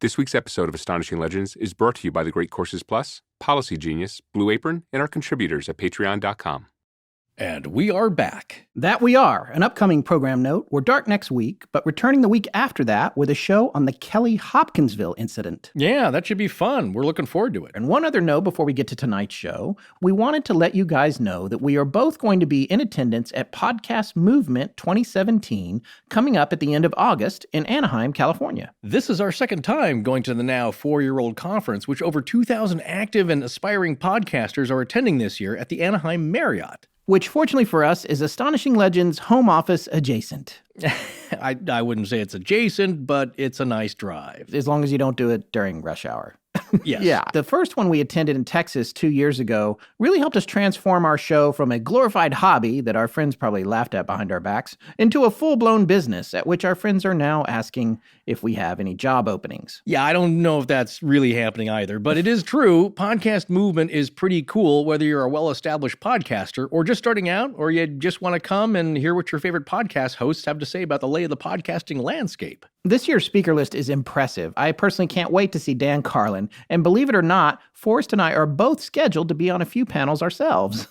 This week's episode of Astonishing Legends is brought to you by the Great Courses Plus, Policy Genius, Blue Apron, and our contributors at patreon.com. And we are back. That we are. An upcoming program note, we're dark next week, but returning the week after that with a show on the Kelly Hopkinsville incident. Yeah, that should be fun. We're looking forward to it. And one other note before we get to tonight's show, we wanted to let you guys know that we are both going to be in attendance at Podcast Movement 2017 coming up at the end of August in Anaheim, California. This is our second time going to the now 4-year-old conference, which over 2,000 active and aspiring podcasters are attending this year at the Anaheim Marriott. Which, fortunately for us, is Astonishing Legends home office adjacent. I wouldn't say it's adjacent, but it's a nice drive. As long as you don't do it during rush hour. Yes. Yeah. The first one we attended in Texas 2 years ago really helped us transform our show from a glorified hobby that our friends probably laughed at behind our backs into a full-blown business at which our friends are now asking if we have any job openings. Yeah, I don't know if that's really happening either, but it is true. Podcast movement is pretty cool, whether you're a well-established podcaster or just starting out, or you just want to come and hear what your favorite podcast hosts have to say about the lay of the podcasting landscape. This year's speaker list is impressive. I personally can't wait to see Dan Carlin. And believe it or not, Forrest and I are both scheduled to be on a few panels ourselves.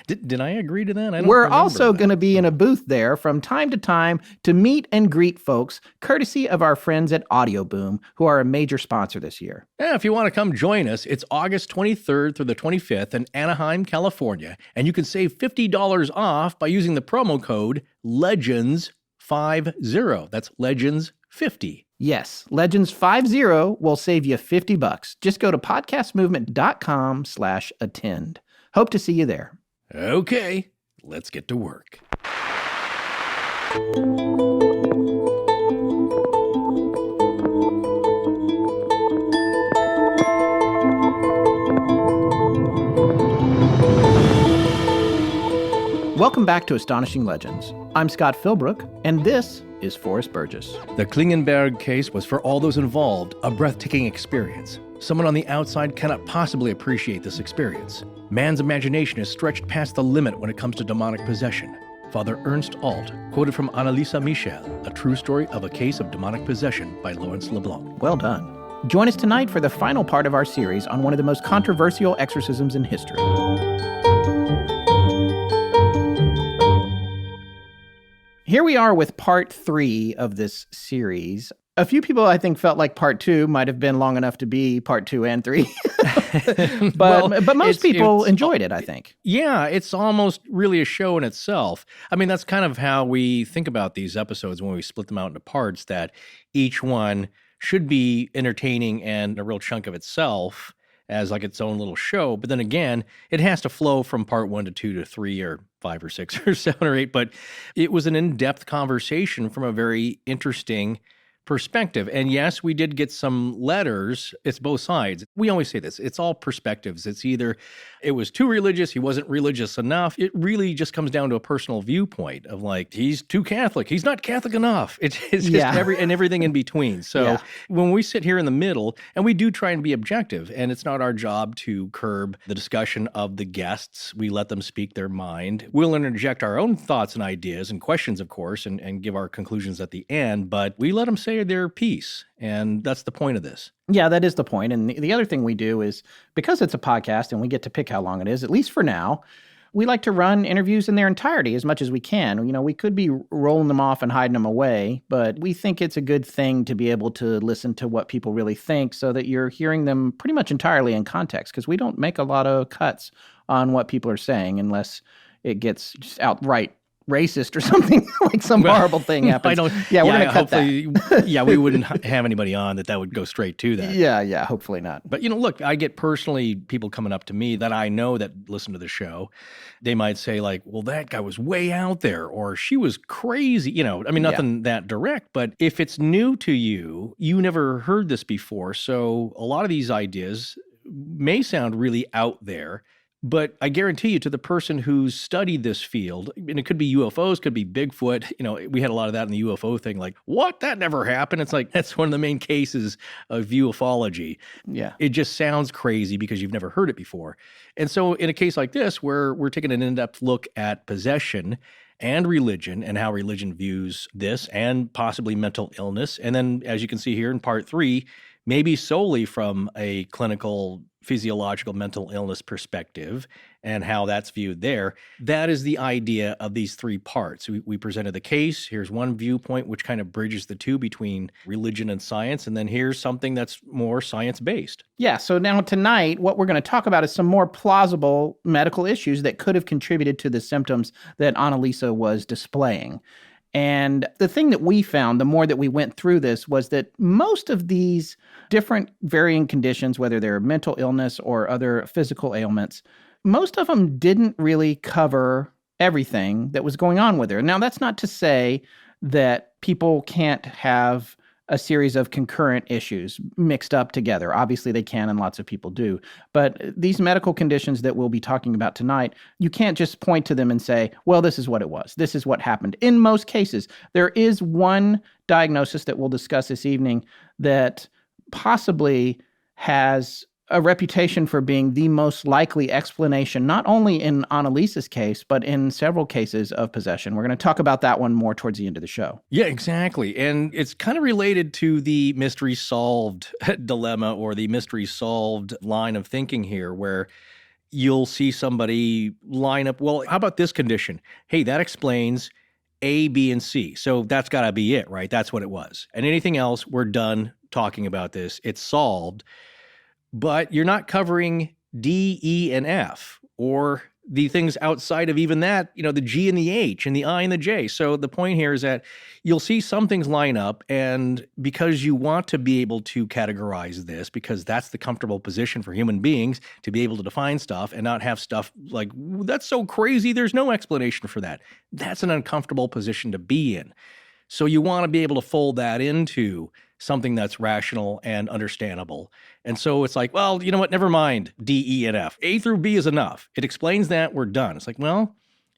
Did I agree to that? We're also going to be in a booth there from time to time to meet and greet folks, courtesy of our friends at Audio Boom, who are a major sponsor this year. Yeah, if you want to come join us, it's August 23rd through the 25th in Anaheim, California. And you can save $50 off by using the promo code LEGENDS50. That's Legends50. Yes, Legends50 will save you $50. Just go to podcastmovement.com/attend. Hope to see you there. Okay, let's get to work. Welcome back to Astonishing Legends. I'm Scott Philbrook, and this is Forrest Burgess. The Klingenberg case was, for all those involved, a breathtaking experience. Someone on the outside cannot possibly appreciate this experience. Man's imagination is stretched past the limit when it comes to demonic possession. Father Ernst Alt, quoted from Anneliese Michel, A True Story of a Case of Demonic Possession by Lawrence LeBlanc. Well done. Join us tonight for the final part of our series on one of the most controversial exorcisms in history. Here we are with part 3 of this series. A few people, I think, felt like part 2 might have been long enough to be part 2 and 3. but most people enjoyed it, I think. Yeah, it's almost really a show in itself. I mean, that's kind of how we think about these episodes when we split them out into parts, that each one should be entertaining and a real chunk of itself as like its own little show. But then again, it has to flow from part 1 to 2 to 3 or 5 or 6 or 7 or 8. But it was an in-depth conversation from a very interesting perspective. And yes, we did get some letters. It's both sides. We always say this. It's all perspectives. It's either it was too religious, he wasn't religious enough. It really just comes down to a personal viewpoint of like, he's too Catholic, he's not Catholic enough. It's just everything in between. So when we sit here in the middle, and we do try and be objective, and it's not our job to curb the discussion of the guests. We let them speak their mind. We'll interject our own thoughts and ideas and questions, of course, and give our conclusions at the end, but we let them say their piece. And that's the point of this. Yeah, that is the point. And the other thing we do is, because it's a podcast and we get to pick how long it is, at least for now, we like to run interviews in their entirety as much as we can. You know, we could be rolling them off and hiding them away, but we think it's a good thing to be able to listen to what people really think so that you're hearing them pretty much entirely in context, because we don't make a lot of cuts on what people are saying unless it gets just outright racist or something, like some horrible thing happens. We're going to cut that. We wouldn't have anybody on that would go straight to that. Yeah, hopefully not. But, look, I get personally people coming up to me that I know that listen to the show. They might say like, well, that guy was way out there, or she was crazy. Nothing that direct, but if it's new to you, you never heard this before. So a lot of these ideas may sound really out there. But I guarantee you, to the person who's studied this field, and it could be UFOs, could be Bigfoot, we had a lot of that in the UFO thing, like, what? That never happened. It's like, that's one of the main cases of ufology. Yeah. It just sounds crazy because you've never heard it before. And so in a case like this, where we're taking an in-depth look at possession and religion and how religion views this and possibly mental illness. And then, as you can see here in part 3, maybe solely from a clinical, physiological, mental illness perspective and how that's viewed there. That is the idea of these three parts. We presented the case. Here's one viewpoint, which kind of bridges the two between religion and science. And then here's something that's more science-based. Yeah, so now tonight, what we're going to talk about is some more plausible medical issues that could have contributed to the symptoms that Anneliese was displaying. And the thing that we found, the more that we went through this, was that most of these different varying conditions, whether they're mental illness or other physical ailments, most of them didn't really cover everything that was going on with her. Now, that's not to say that people can't have a series of concurrent issues mixed up together. Obviously, they can, and lots of people do. But these medical conditions that we'll be talking about tonight, you can't just point to them and say, well, this is what it was. This is what happened. In most cases, there is one diagnosis that we'll discuss this evening that possibly has a reputation for being the most likely explanation, not only in Anneliese's case, but in several cases of possession. We're going to talk about that one more towards the end of the show. Yeah, exactly. And it's kind of related to the mystery solved dilemma or the mystery solved line of thinking here, where you'll see somebody line up, well, how about this condition? Hey, that explains A, B, and C. So that's got to be it, right? That's what it was. And anything else, we're done talking about this. It's solved. But you're not covering D, E, and F, or the things outside of even that, the G and the H and the I and the J. So the point here is that you'll see some things line up, and because you want to be able to categorize this, because that's the comfortable position for human beings, to be able to define stuff and not have stuff like, that's so crazy, there's no explanation for that. That's an uncomfortable position to be in. So you want to be able to fold that into something that's rational and understandable. And so it's like, well, you know what? Never mind D, E, and F. A through B is enough. It explains that, we're done. It's like, well,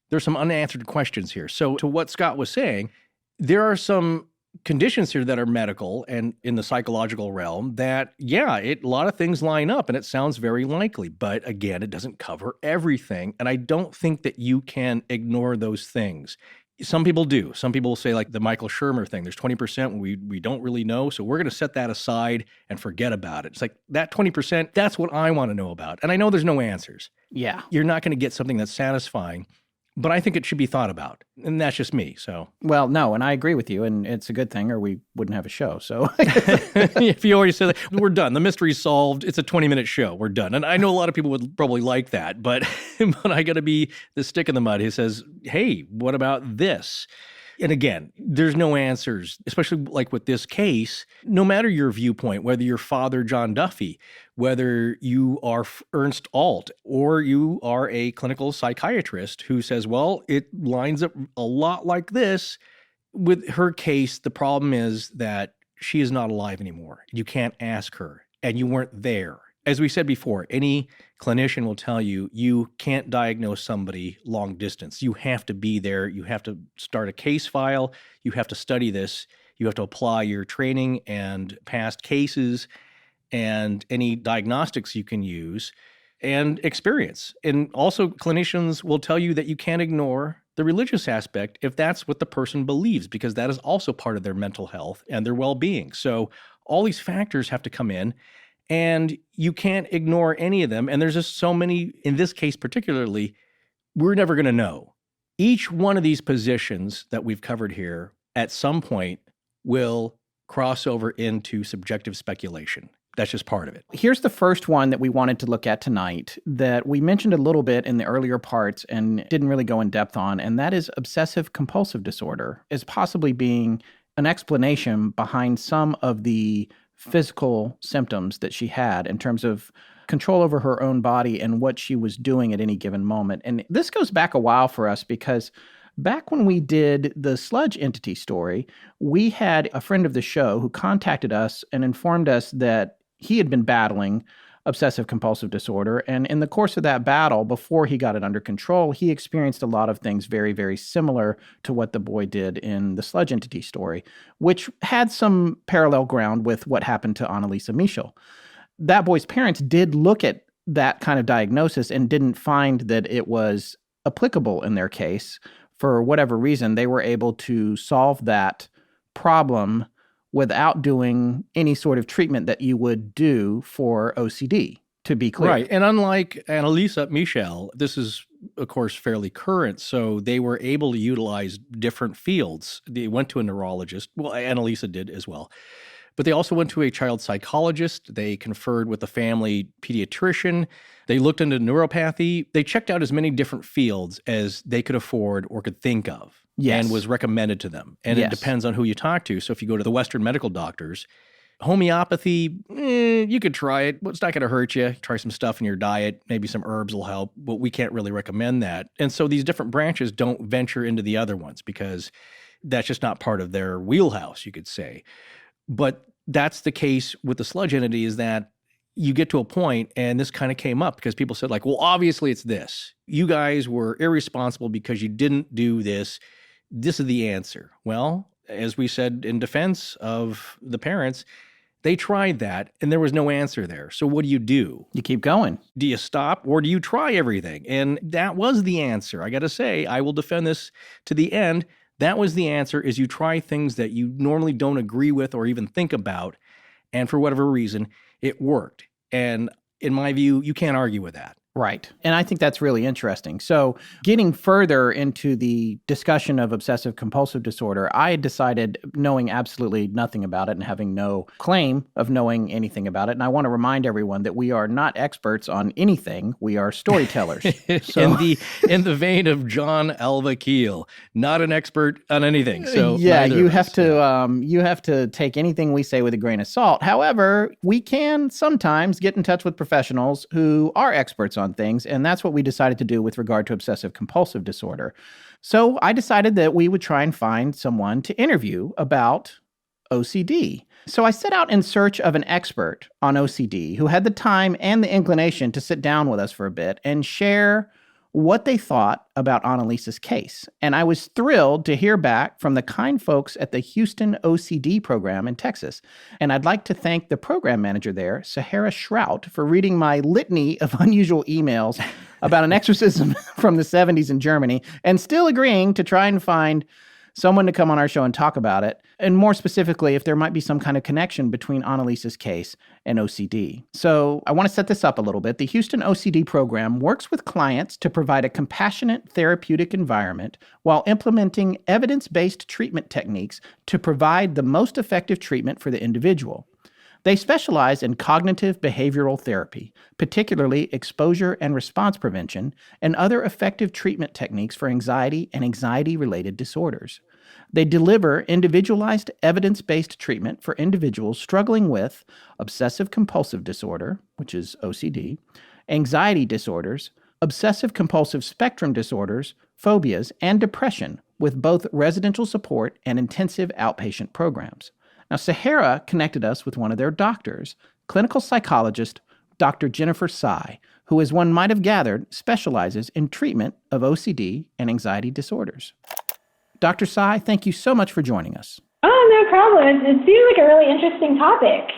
there's some unanswered questions here. So to what Scott was saying, there are some conditions here that are medical and in the psychological realm that, yeah, a lot of things line up and it sounds very likely. But again, it doesn't cover everything. And I don't think that you can ignore those things. Some people do. Some people will say, like the Michael Shermer thing, there's 20% we don't really know, so we're going to set that aside and forget about it. It's like that 20%, that's what I want to know about. And I know there's no answers. Yeah. You're not going to get something that's satisfying, but I think it should be thought about. And that's just me, so. Well, no, and I agree with you, and it's a good thing, or we wouldn't have a show, so. If you already said that, we're done. The mystery's solved. It's a 20-minute show. We're done. And I know a lot of people would probably like that, but I got to be the stick in the mud who says, hey, what about this? And again, there's no answers, especially like with this case, no matter your viewpoint, whether you're Father John Duffy, whether you are Ernst Alt, or you are a clinical psychiatrist who says, well, it lines up a lot like this. With her case, the problem is that she is not alive anymore. You can't ask her, and you weren't there. As we said before, any clinician will tell you, you can't diagnose somebody long distance. You have to be there. You have to start a case file. You have to study this. You have to apply your training and past cases and any diagnostics you can use and experience. And also clinicians will tell you that you can't ignore the religious aspect if that's what the person believes, because that is also part of their mental health and their well-being. So all these factors have to come in. And you can't ignore any of them. And there's just so many, in this case particularly, we're never going to know. Each one of these positions that we've covered here at some point will cross over into subjective speculation. That's just part of it. Here's the first one that we wanted to look at tonight that we mentioned a little bit in the earlier parts and didn't really go in depth on, and that is obsessive compulsive disorder as possibly being an explanation behind some of the physical symptoms that she had in terms of control over her own body and what she was doing at any given moment. And this goes back a while for us because back when we did the sludge entity story, we had a friend of the show who contacted us and informed us that he had been battling obsessive compulsive disorder. And in the course of that battle, before he got it under control, he experienced a lot of things very, very similar to what the boy did in the sludge entity story, which had some parallel ground with what happened to Anneliese Michel. That boy's parents did look at that kind of diagnosis and didn't find that it was applicable in their case. For whatever reason, they were able to solve that problem without doing any sort of treatment that you would do for OCD, to be clear. Right. And unlike Anneliese, Michel, this is, of course, fairly current. So they were able to utilize different fields. They went to a neurologist. Well, Anneliese did as well. But they also went to a child psychologist. They conferred with a family pediatrician. They looked into neuropathy. They checked out as many different fields as they could afford or could think of. Yes. And was recommended to them. And it depends on who you talk to. So if you go to the Western medical doctors, homeopathy, you could try it. It's not going to hurt you. Try some stuff in your diet. Maybe some herbs will help, but we can't really recommend that. And so these different branches don't venture into the other ones because that's just not part of their wheelhouse, you could say. But that's the case with the sludge entity, is that you get to a point, and this kind of came up because people said, like, well, obviously it's this. You guys were irresponsible because you didn't do this. This is the answer. Well, as we said in defense of the parents, they tried that, and there was no answer there. So what do? You keep going. Do you stop, or do you try everything? And that was the answer. I got to say, I will defend this to the end. That was the answer, is you try things that you normally don't agree with or even think about, and for whatever reason, it worked. And in my view, you can't argue with that. Right. And I think that's really interesting. So getting further into the discussion of obsessive compulsive disorder, I decided, knowing absolutely nothing about it and having no claim of knowing anything about it, and I want to remind everyone that we are not experts on anything. We are storytellers. So, in the vein of John Alva Keel, not an expert on anything. So yeah, you have to take anything we say with a grain of salt. However, we can sometimes get in touch with professionals who are experts on things, and that's what we decided to do with regard to obsessive compulsive disorder. So I decided that we would try and find someone to interview about OCD. So I set out in search of an expert on OCD who had the time and the inclination to sit down with us for a bit and share what they thought about Anneliese's case. And I was thrilled to hear back from the kind folks at the Houston OCD Program in Texas. And I'd like to thank the program manager there, Sahara Shrout, for reading my litany of unusual emails about an exorcism from the 70s in Germany, and still agreeing to try and find someone to come on our show and talk about it, and more specifically, if there might be some kind of connection between Anneliese's case and OCD. So I want to set this up a little bit. The Houston OCD Program works with clients to provide a compassionate therapeutic environment while implementing evidence-based treatment techniques to provide the most effective treatment for the individual. They specialize in cognitive behavioral therapy, particularly exposure and response prevention, and other effective treatment techniques for anxiety and anxiety-related disorders. They deliver individualized evidence-based treatment for individuals struggling with obsessive-compulsive disorder, which is OCD, anxiety disorders, obsessive-compulsive spectrum disorders, phobias, and depression, with both residential support and intensive outpatient programs. Now, Sahara connected us with one of their doctors, clinical psychologist Dr. Jennifer Tsai, who, as one might have gathered, specializes in treatment of OCD and anxiety disorders. Dr. Tsai, thank you so much for joining us. Oh, no problem. It seems like a really interesting topic.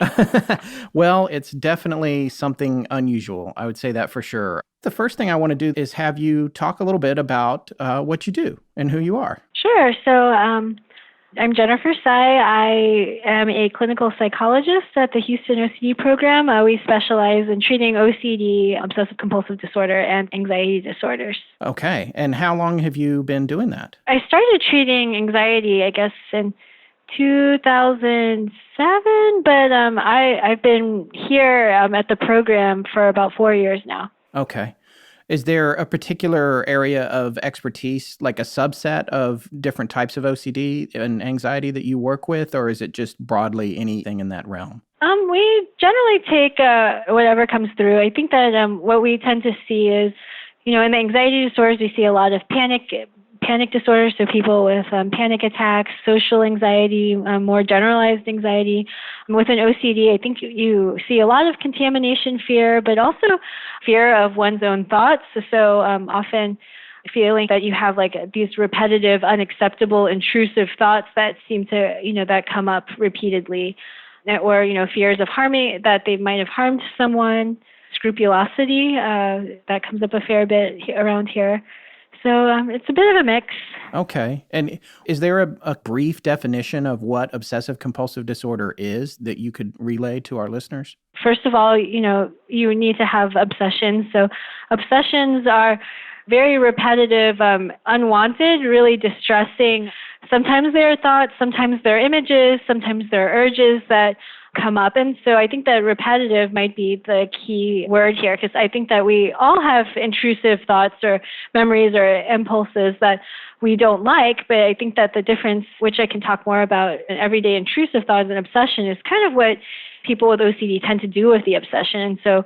Well, it's definitely something unusual. I would say that for sure. The first thing I want to do is have you talk a little bit about what you do and who you are. Sure. So, I'm Jennifer Tsai. I am a clinical psychologist at the Houston OCD Program. We specialize in treating OCD, obsessive-compulsive disorder, and anxiety disorders. Okay. And how long have you been doing that? I started treating anxiety, I guess, in 2007, but I've been here at the program for about 4 years now. Okay. Is there a particular area of expertise, like a subset of different types of OCD and anxiety that you work with, or is it just broadly anything in that realm? We generally take whatever comes through. I think that what we tend to see is, in the anxiety disorders, we see a lot of panic disorders, so people with panic attacks, social anxiety, more generalized anxiety. With an OCD, I think you see a lot of contamination fear, but also fear of one's own thoughts. So often feeling that you have like these repetitive, unacceptable, intrusive thoughts that seem to, that come up repeatedly, or, fears of harming, that they might have harmed someone, scrupulosity, that comes up a fair bit around here. So it's a bit of a mix. Okay. And is there a brief definition of what obsessive compulsive disorder is that you could relay to our listeners? First of all, you need to have obsessions. So obsessions are very repetitive, unwanted, really distressing. Sometimes they're thoughts, sometimes they're images, sometimes they're urges that come up. And so I think that repetitive might be the key word here, because I think that we all have intrusive thoughts or memories or impulses that we don't like. But I think that the difference, which I can talk more about, in everyday intrusive thoughts and obsession is kind of what people with OCD tend to do with the obsession. And so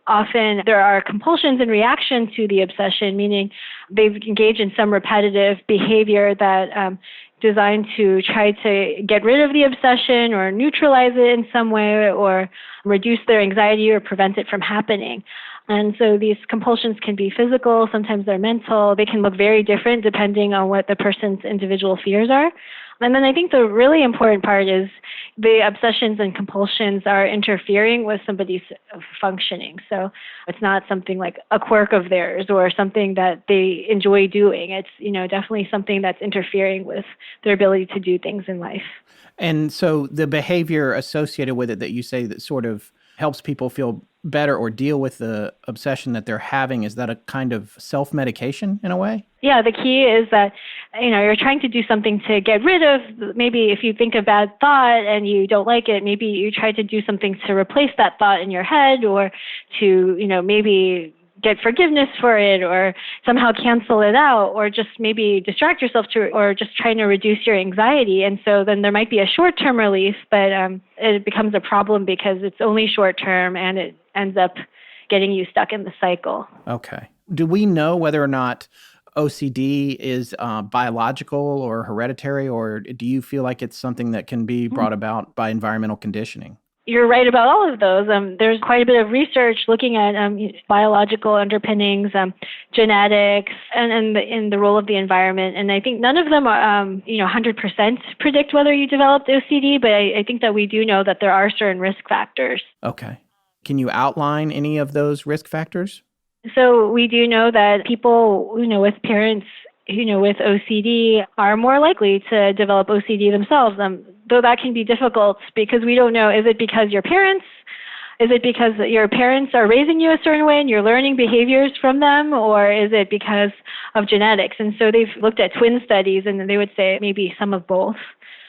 often there are compulsions in reaction to the obsession, meaning they've engaged in some repetitive behavior that designed to try to get rid of the obsession or neutralize it in some way or reduce their anxiety or prevent it from happening. And so these compulsions can be physical, sometimes they're mental. They can look very different depending on what the person's individual fears are. And then I think the really important part is the obsessions and compulsions are interfering with somebody's functioning. So it's not something like a quirk of theirs or something that they enjoy doing. It's, definitely something that's interfering with their ability to do things in life. And so the behavior associated with it that you say that sort of helps people feel better or deal with the obsession that they're having, is that a kind of self-medication in a way? Yeah, the key is that, you're trying to do something to get rid of, maybe if you think a bad thought and you don't like it, maybe you try to do something to replace that thought in your head or to, maybe get forgiveness for it or somehow cancel it out or just maybe distract yourself or just trying to reduce your anxiety. And so then there might be a short-term relief, but it becomes a problem because it's only short-term and it ends up getting you stuck in the cycle. Okay. Do we know whether or not OCD is biological or hereditary, or do you feel like it's something that can be brought about by environmental conditioning? You're right about all of those. There's quite a bit of research looking at biological underpinnings, genetics, and in the role of the environment. And I think none of them are, 100% predict whether you developed OCD, but I think that we do know that there are certain risk factors. Okay. Can you outline any of those risk factors? So we do know that people, with parents, with OCD are more likely to develop OCD themselves, though that can be difficult because we don't know, is it because your parents are raising you a certain way and you're learning behaviors from them, or is it because of genetics? And so they've looked at twin studies and they would say maybe some of both.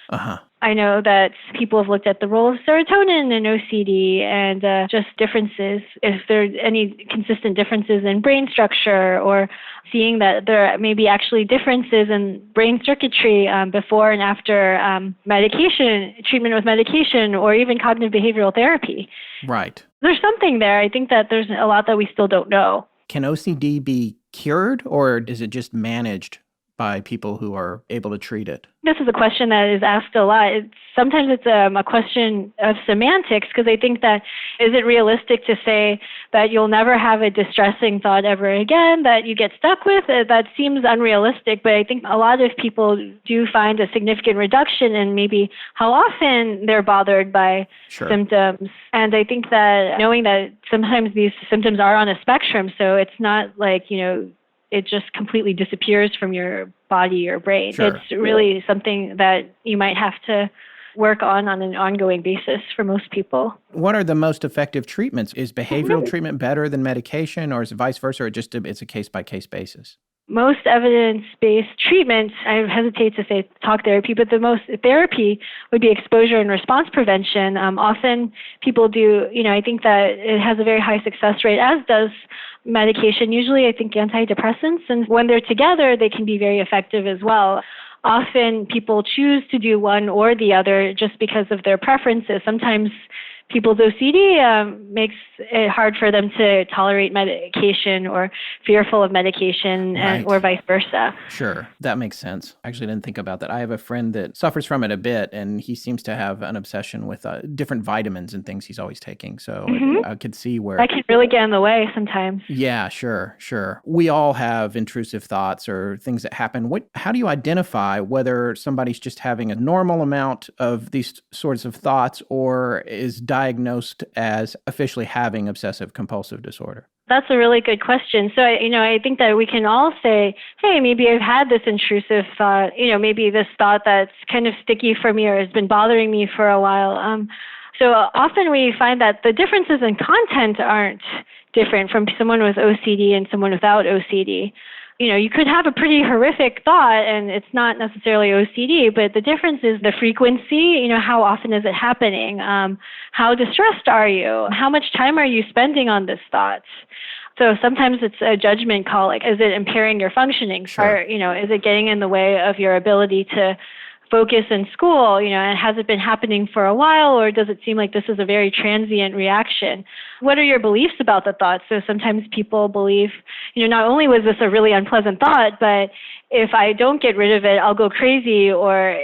Uh-huh. I know that people have looked at the role of serotonin in OCD and just differences, if there are any consistent differences in brain structure, or seeing that there may be actually differences in brain circuitry before and after treatment with medication, or even cognitive behavioral therapy. Right. There's something there. I think that there's a lot that we still don't know. Can OCD be cured, or is it just managed by people who are able to treat it? This is a question that is asked a lot. Sometimes it's a question of semantics, because I think that, is it realistic to say that you'll never have a distressing thought ever again that you get stuck with? That seems unrealistic, but I think a lot of people do find a significant reduction in maybe how often they're bothered by symptoms. And I think that knowing that sometimes these symptoms are on a spectrum, so it's not like, it just completely disappears from your body or brain. Sure. It's really something that you might have to work on an ongoing basis for most people. What are the most effective treatments? Is behavioral treatment better than medication, or is it vice versa, or it's a case-by-case basis? Most evidence-based treatment, I hesitate to say talk therapy, but the most therapy would be exposure and response prevention. Often people do, I think that it has a very high success rate, as does medication, usually I think antidepressants. And when they're together, they can be very effective as well. Often people choose to do one or the other just because of their preferences. Sometimes people's OCD makes it hard for them to tolerate medication or fearful of medication, Right. or vice versa. Sure. That makes sense. I actually didn't think about that. I have a friend that suffers from it a bit, and he seems to have an obsession with different vitamins and things he's always taking. So I could see where That can really get in the way sometimes. Yeah, sure. We all have intrusive thoughts or things that happen. How do you identify whether somebody's just having a normal amount of these sorts of thoughts or is diagnosed as officially having obsessive compulsive disorder? That's a really good question. So, I think that we can all say, hey, maybe I've had this intrusive thought, maybe this thought that's kind of sticky for me or has been bothering me for a while. So often we find that the differences in content aren't different from someone with OCD and someone without OCD. You could have a pretty horrific thought and it's not necessarily OCD, but the difference is the frequency, how often is it happening? How distressed are you? How much time are you spending on this thought? So sometimes it's a judgment call, like, is it impairing your functioning? Sure. Or, is it getting in the way of your ability to focus in school, and has it been happening for a while, or does it seem like this is a very transient reaction? What are your beliefs about the thought? So sometimes people believe, not only was this a really unpleasant thought, but if I don't get rid of it, I'll go crazy, or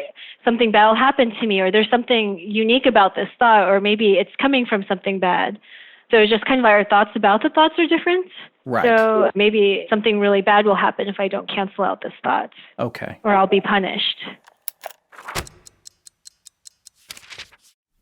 something bad will happen to me, or there's something unique about this thought, or maybe it's coming from something bad. So it's just kind of our thoughts about the thoughts are different. Right. So maybe something really bad will happen if I don't cancel out this thought. Okay. Or I'll be punished.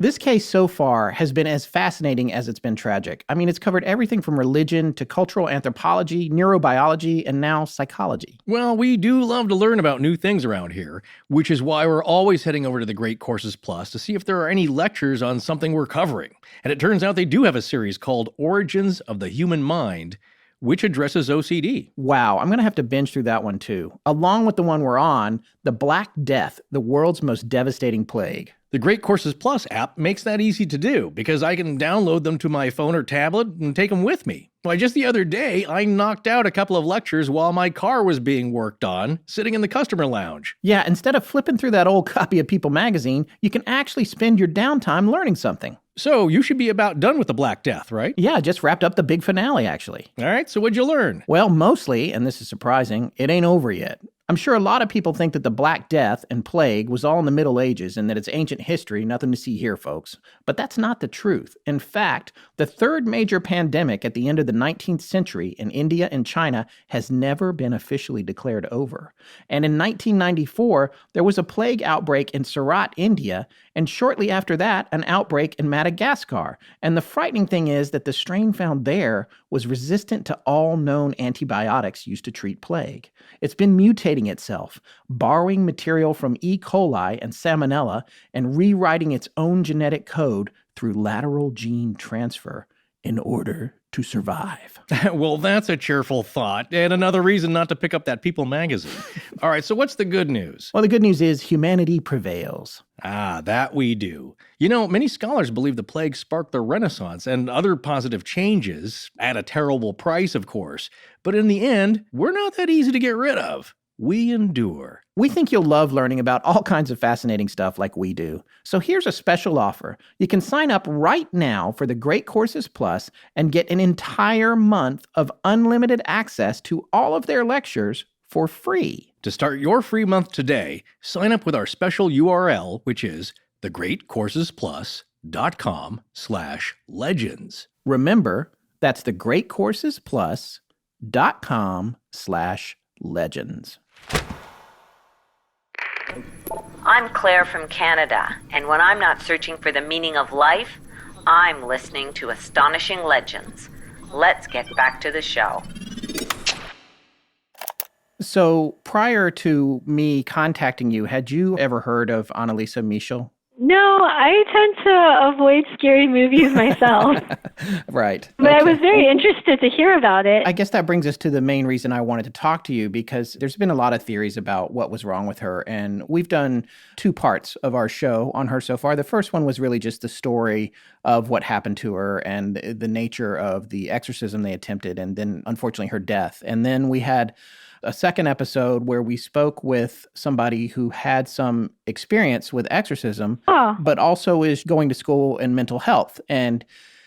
This case so far has been as fascinating as it's been tragic. I mean, it's covered everything from religion to cultural anthropology, neurobiology, and now psychology. Well, we do love to learn about new things around here, which is why we're always heading over to the Great Courses Plus to see if there are any lectures on something we're covering. And it turns out they do have a series called Origins of the Human Mind, which addresses OCD. Wow, I'm going to have to binge through that one too. Along with the one we're on, The Black Death, the world's most devastating plague. The Great Courses Plus app makes that easy to do because I can download them to my phone or tablet and take them with me. Why, just the other day, I knocked out a couple of lectures while my car was being worked on, sitting in the customer lounge. Yeah, instead of flipping through that old copy of People magazine, you can actually spend your downtime learning something. So you should be about done with the Black Death, right? Yeah, just wrapped up the big finale, actually. All right, so what'd you learn? Well, mostly, and this is surprising, it ain't over yet. I'm sure a lot of people think that the Black Death and plague was all in the Middle Ages and that it's ancient history, nothing to see here, folks. But that's not the truth. In fact, the third major pandemic at the end of the 19th century in India and China has never been officially declared over. And in 1994, there was a plague outbreak in Surat, India, and shortly after that, an outbreak in Madagascar. And the frightening thing is that the strain found there was resistant to all known antibiotics used to treat plague. It's been mutating itself, borrowing material from E. coli and Salmonella and rewriting its own genetic code through lateral gene transfer in order to survive. Well, that's a cheerful thought, and another reason not to pick up that People magazine. All right, so what's the good news? Well, the good news is humanity prevails. Ah, that we do. Many scholars believe the plague sparked the Renaissance and other positive changes, at a terrible price, of course. But in the end, we're not that easy to get rid of. We endure. We think you'll love learning about all kinds of fascinating stuff like we do. So here's a special offer. You can sign up right now for the Great Courses Plus and get an entire month of unlimited access to all of their lectures for free. To start your free month today, sign up with our special URL, which is thegreatcoursesplus.com/legends. Remember, that's thegreatcoursesplus.com/legends. I'm Claire from Canada, and when I'm not searching for the meaning of life, I'm listening to Astonishing Legends. Let's get back to the show. So prior to me contacting you, had you ever heard of Anneliese Michel? No, I tend to avoid scary movies myself. Right. But I was very interested to hear about it. I guess that brings us to the main reason I wanted to talk to you, because there's been a lot of theories about what was wrong with her. And we've done 2 parts of our show on her so far. The first one was really just the story of what happened to her and the nature of the exorcism they attempted, and then unfortunately her death. And then we had a second episode where we spoke with somebody who had some experience with exorcism, but also is going to school in mental health. And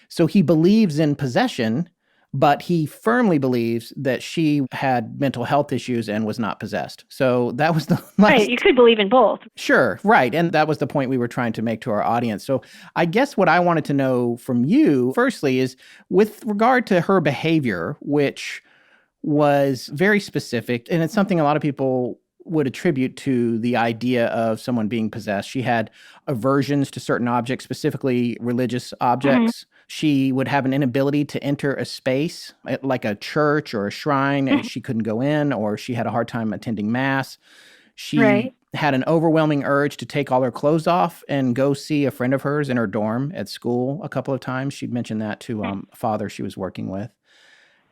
so he believes in possession, but he firmly believes that she had mental health issues and was not possessed. So that was the last... Right, you could believe in both. Sure, right. And that was the point we were trying to make to our audience. So I guess what I wanted to know from you, firstly, is with regard to her behavior, which was very specific, and it's something a lot of people would attribute to the idea of someone being possessed. She had aversions to certain objects, specifically religious objects. She would have an inability to enter a space, like a church or a shrine, and she couldn't go in, or she had a hard time attending Mass. She had an overwhelming urge to take all her clothes off and go see a friend of hers in her dorm at school a couple of times. She'd mentioned that to a father she was working with.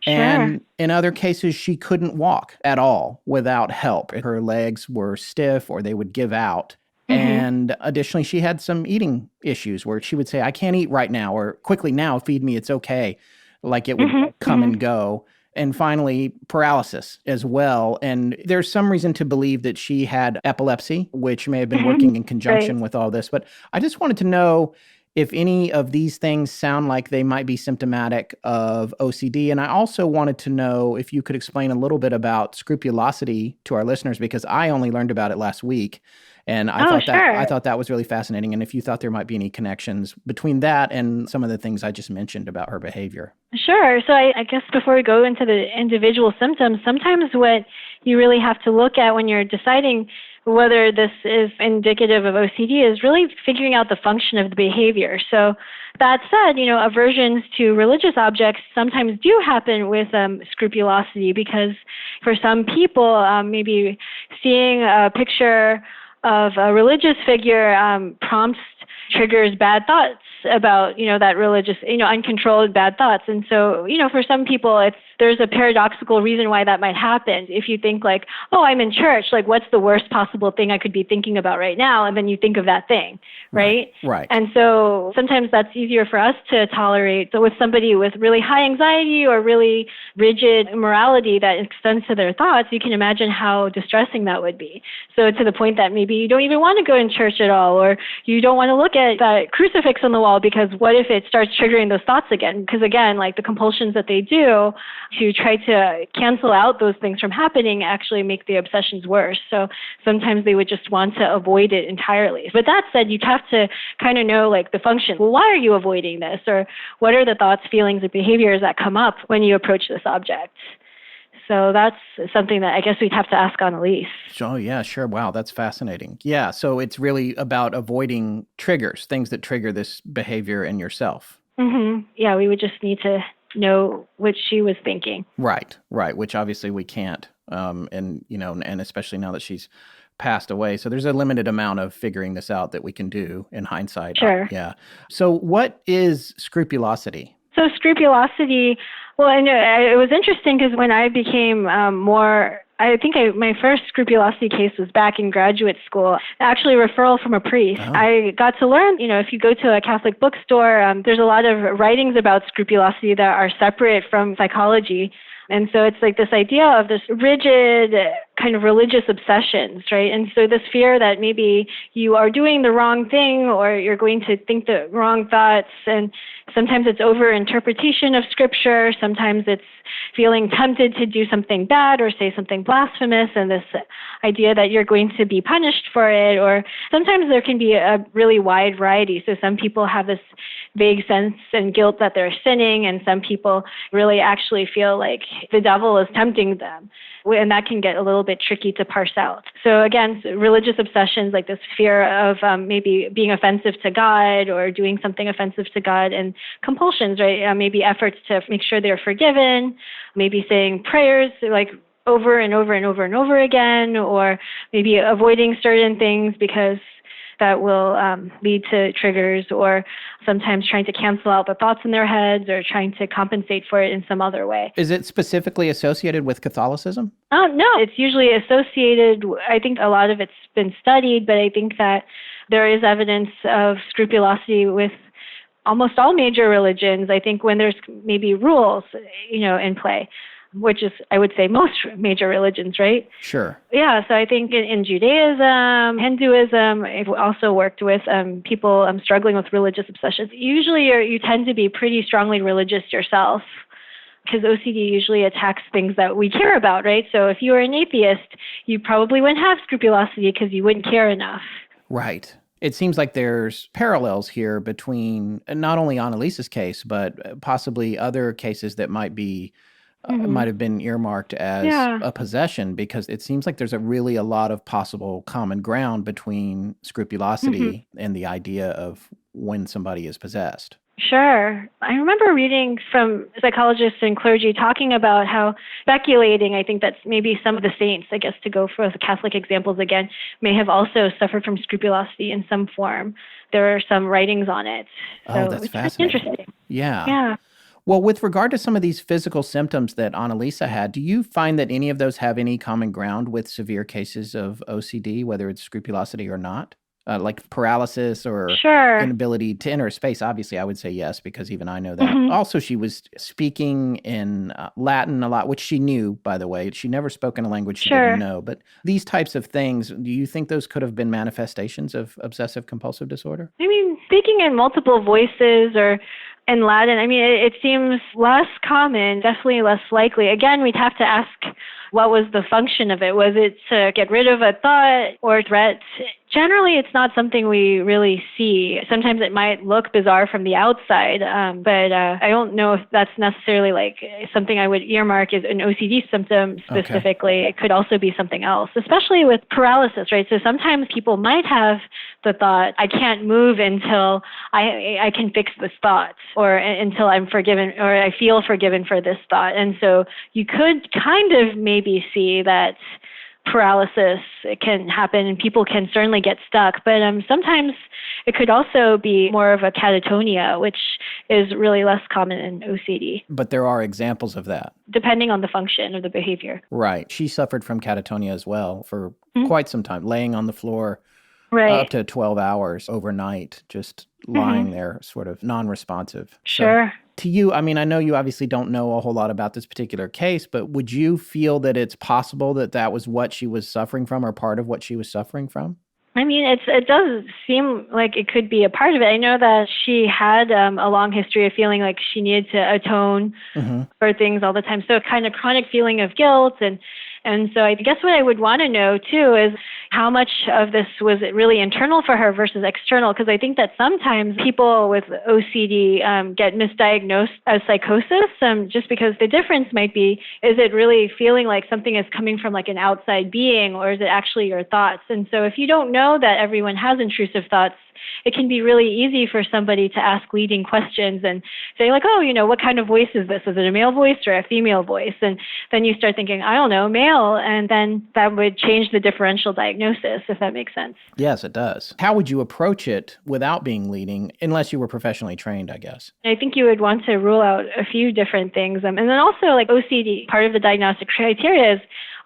Sure. And in other cases, she couldn't walk at all without help. Her legs were stiff or they would give out. And additionally, she had some eating issues where she would say, I can't eat right now, or quickly now, feed me, it's okay. Like it would come and go. And finally, paralysis as well. And there's some reason to believe that she had epilepsy, which may have been working in conjunction with all this. But I just wanted to know if any of these things sound like they might be symptomatic of OCD. And I also wanted to know if you could explain a little bit about scrupulosity to our listeners, because I only learned about it last week. And I thought that was really fascinating. And if you thought there might be any connections between that and some of the things I just mentioned about her behavior. Sure. So I guess before we go into the individual symptoms, sometimes what you really have to look at when you're deciding whether this is indicative of OCD is really figuring out the function of the behavior. So that said, aversions to religious objects sometimes do happen with scrupulosity, because for some people, maybe seeing a picture of a religious figure triggers bad thoughts about, that religious, uncontrolled bad thoughts. And so, for some people, there's a paradoxical reason why that might happen. If you think like, oh, I'm in church, like what's the worst possible thing I could be thinking about right now? And then you think of that thing, right? Right. And so sometimes that's easier for us to tolerate. So with somebody with really high anxiety or really rigid morality that extends to their thoughts, you can imagine how distressing that would be. So to the point that maybe you don't even want to go in church at all, or you don't want to look at that crucifix on the wall, because what if it starts triggering those thoughts again? Because again, like the compulsions that they do to try to cancel out those things from happening actually make the obsessions worse. So sometimes they would just want to avoid it entirely. But that said, you'd have to kind of know like the function. Well, why are you avoiding this? Or what are the thoughts, feelings, and behaviors that come up when you approach this object? So that's something that I guess we'd have to ask Anneliese. Oh, yeah, sure. Wow, that's fascinating. Yeah, so it's really about avoiding triggers, things that trigger this behavior in yourself. Yeah, we would just need to know what she was thinking. Right, which obviously we can't. And especially now that she's passed away. So there's a limited amount of figuring this out that we can do in hindsight. Sure. Yeah. So what is scrupulosity? So scrupulosity, well, I know it was interesting because when I became my first scrupulosity case was back in graduate school, actually a referral from a priest. Oh. I got to learn, if you go to a Catholic bookstore, there's a lot of writings about scrupulosity that are separate from psychology. And so it's like this idea of this rigid kind of religious obsessions, right? And so this fear that maybe you are doing the wrong thing or you're going to think the wrong thoughts. And sometimes it's over-interpretation of scripture. Sometimes it's feeling tempted to do something bad or say something blasphemous, and this idea that you're going to be punished for it. Or sometimes there can be a really wide variety. So some people have this vague sense and guilt that they're sinning, and some people really actually feel like the devil is tempting them. And that can get a little bit tricky to parse out. So again, religious obsessions like this fear of maybe being offensive to God or doing something offensive to God, and compulsions, right? Maybe efforts to make sure they're forgiven, maybe saying prayers like over and over and over and over again, or maybe avoiding certain things because that will lead to triggers, or sometimes trying to cancel out the thoughts in their heads or trying to compensate for it in some other way. Is it specifically associated with Catholicism? No, it's usually associated. I think a lot of it's been studied, but I think that there is evidence of scrupulosity with almost all major religions. I think when there's maybe rules, in play, which is, I would say, most major religions, right? Sure. Yeah, so I think in Judaism, Hinduism, I've also worked with people struggling with religious obsessions. Usually you tend to be pretty strongly religious yourself, because OCD usually attacks things that we care about, right? So if you were an atheist, you probably wouldn't have scrupulosity because you wouldn't care enough. Right. It seems like there's parallels here between not only Anneliese's case, but possibly other cases that might be might have been earmarked as a possession, because it seems like there's a lot of possible common ground between scrupulosity and the idea of when somebody is possessed. Sure. I remember reading from psychologists and clergy talking about how speculating, I think that's maybe some of the saints, I guess to go for the Catholic examples again, may have also suffered from scrupulosity in some form. There are some writings on it. So that's it's fascinating. Interesting. Yeah. Well, with regard to some of these physical symptoms that Anneliese had, do you find that any of those have any common ground with severe cases of OCD, whether it's scrupulosity or not? Like paralysis or inability to enter space? Obviously, I would say yes, because even I know that. Also, she was speaking in Latin a lot, which she knew, by the way. She never spoke in a language she didn't know. But these types of things, do you think those could have been manifestations of obsessive-compulsive disorder? I mean, speaking in multiple voices or in Latin, I mean, it seems less common, definitely less likely. Again, we'd have to ask, what was the function of it? Was it to get rid of a thought or threat? Generally, it's not something we really see. Sometimes it might look bizarre from the outside, but I don't know if that's necessarily like something I would earmark as an OCD symptom specifically. It could also be something else, especially with paralysis, right? So sometimes people might have the thought, I can't move until I can fix this thought, or until I'm forgiven, or I feel forgiven for this thought. And so you could kind of maybe see that paralysis can happen and people can certainly get stuck, but sometimes it could also be more of a catatonia, which is really less common in OCD. But there are examples of that. Depending on the function of the behavior. Right. She suffered from catatonia as well for quite some time, laying on the floor up to 12 hours overnight, just lying there, sort of non-responsive. Sure. So, to you, I mean, I know you obviously don't know a whole lot about this particular case, but would you feel that it's possible that that was what she was suffering from, or part of what she was suffering from? I mean, it does seem like it could be a part of it. I know that she had a long history of feeling like she needed to atone for things all the time. So a kind of chronic feeling of guilt. And so I guess what I would want to know, too, is how much of this was really internal for her versus external? Because I think that sometimes people with OCD get misdiagnosed as psychosis just because the difference might be, is it really feeling like something is coming from like an outside being, or is it actually your thoughts? And so if you don't know that everyone has intrusive thoughts, it can be really easy for somebody to ask leading questions and say like, oh, what kind of voice is this? Is it a male voice or a female voice? And then you start thinking, I don't know, male. And then that would change the differential diagnosis, if that makes sense. Yes, it does. How would you approach it without being leading, unless you were professionally trained, I guess? I think you would want to rule out a few different things. And then also like OCD, part of the diagnostic criteria is,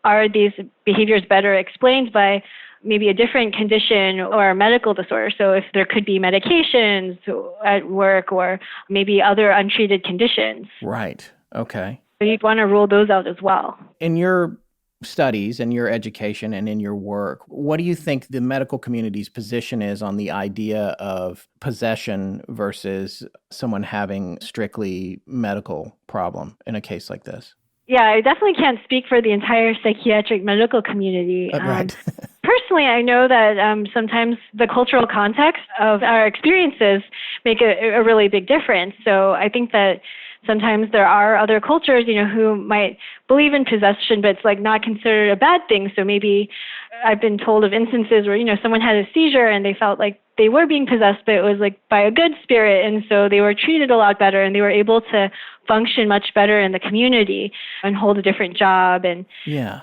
are these behaviors better explained by maybe a different condition or a medical disorder? So if there could be medications at work or maybe other untreated conditions. Right. Okay. So you'd want to rule those out as well. In your studies and your education and in your work, what do you think the medical community's position is on the idea of possession versus someone having strictly medical problem in a case like this? Yeah, I definitely can't speak for the entire psychiatric medical community. Right. Personally, I know that sometimes the cultural context of our experiences make a really big difference. So I think that sometimes there are other cultures, who might believe in possession, but it's like not considered a bad thing. So maybe I've been told of instances where, someone had a seizure and they felt like they were being possessed, but it was like by a good spirit. And so they were treated a lot better and they were able to function much better in the community and hold a different job and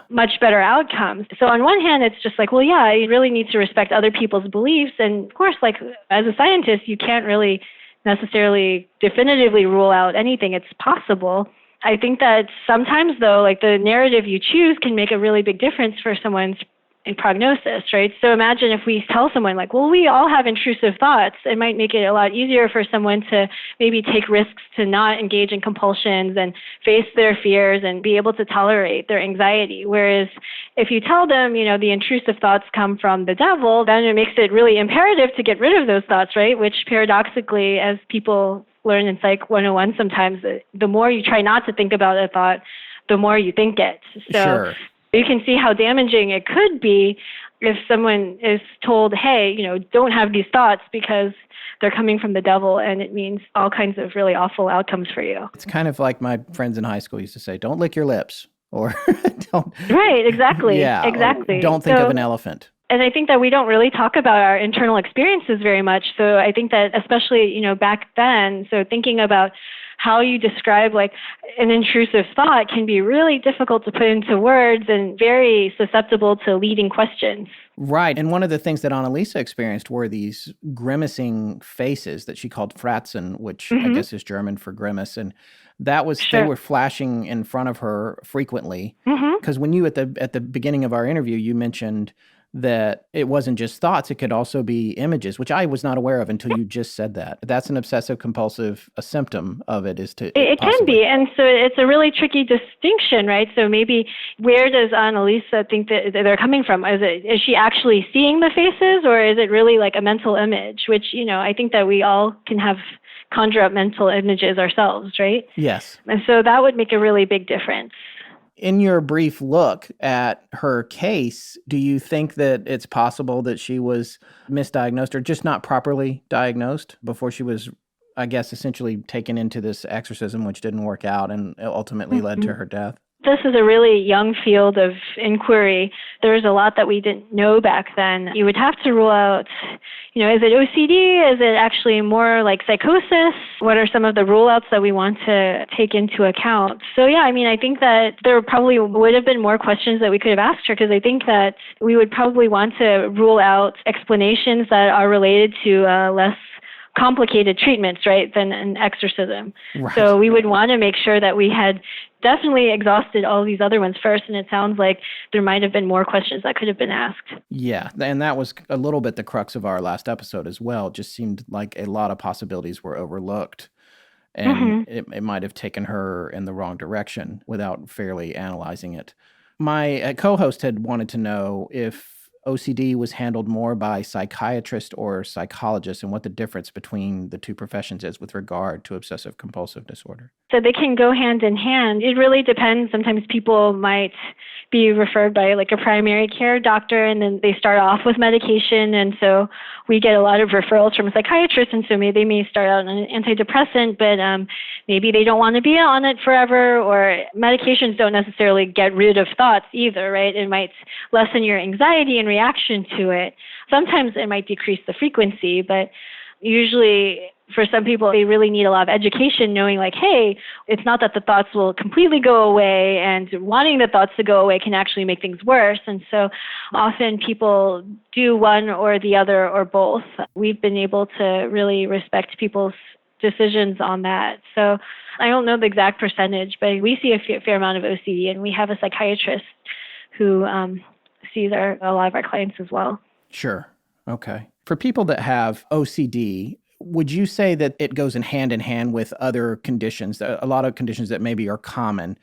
much better outcomes. So on one hand, it's just like, well, yeah, you really need to respect other people's beliefs. And of course, like as a scientist, you can't really necessarily definitively rule out anything. It's possible. I think that sometimes, though, like the narrative you choose can make a really big difference for someone's prognosis, right? So imagine if we tell someone like, well, we all have intrusive thoughts, it might make it a lot easier for someone to maybe take risks to not engage in compulsions and face their fears and be able to tolerate their anxiety. Whereas if you tell them, the intrusive thoughts come from the devil, then it makes it really imperative to get rid of those thoughts, right? Which paradoxically, as people learn in Psych 101 sometimes, the more you try not to think about a thought, the more you think it. So you can see how damaging it could be. if someone is told, hey, don't have these thoughts because they're coming from the devil and it means all kinds of really awful outcomes for you. It's kind of like my friends in high school used to say, don't lick your lips, or don't. Right, exactly. Yeah, exactly. Don't think of an elephant. And I think that we don't really talk about our internal experiences very much. So I think that especially, back then, so thinking about how you describe like an intrusive thought can be really difficult to put into words and very susceptible to leading questions. Right. And one of the things that Anneliese experienced were these grimacing faces that she called Fratzen, which I guess is German for grimace. And that was, they were flashing in front of her frequently. Because when you, at the beginning of our interview, you mentioned that it wasn't just thoughts, it could also be images, which I was not aware of until you just said that. That's an obsessive-compulsive, a symptom of it is to... It can be, and so it's a really tricky distinction, right? So maybe where does Anneliese think that they're coming from? Is she actually seeing the faces, or is it really like a mental image, which, I think that we all can conjure up mental images ourselves, right? Yes. And so that would make a really big difference. In your brief look at her case, do you think that it's possible that she was misdiagnosed or just not properly diagnosed before she was, I guess, essentially taken into this exorcism, which didn't work out and ultimately led to her death? This is a really young field of inquiry. There's a lot that we didn't know back then. You would have to rule out, is it OCD? Is it actually more like psychosis? What are some of the rule outs that we want to take into account? So yeah, I think that there probably would have been more questions that we could have asked her, because I think that we would probably want to rule out explanations that are related to less complicated treatments, right, than an exorcism. Right. So we would want to make sure that we had definitely exhausted all these other ones first, and it sounds like there might have been more questions that could have been asked. Yeah, and that was a little bit the crux of our last episode as well. It just seemed like a lot of possibilities were overlooked, and it might have taken her in the wrong direction without fairly analyzing it. My co-host had wanted to know if OCD was handled more by psychiatrist or psychologist, and what the difference between the two professions is with regard to obsessive compulsive disorder. So they can go hand in hand. It really depends. Sometimes people might be referred by like a primary care doctor, and then they start off with medication. And so we get a lot of referrals from psychiatrists. And so maybe they may start out on an antidepressant, but maybe they don't want to be on it forever, or medications don't necessarily get rid of thoughts either, right? It might lessen your anxiety and reaction to it. Sometimes it might decrease the frequency, but usually for some people, they really need a lot of education, knowing like, hey, it's not that the thoughts will completely go away, and wanting the thoughts to go away can actually make things worse. And so often people do one or the other or both. We've been able to really respect people's decisions on that. So I don't know the exact percentage, but we see a fair amount of OCD, and we have a psychiatrist who sees a lot of our clients as well. Sure. Okay. For people that have OCD, would you say that it goes in hand with other conditions, a lot of conditions that maybe are common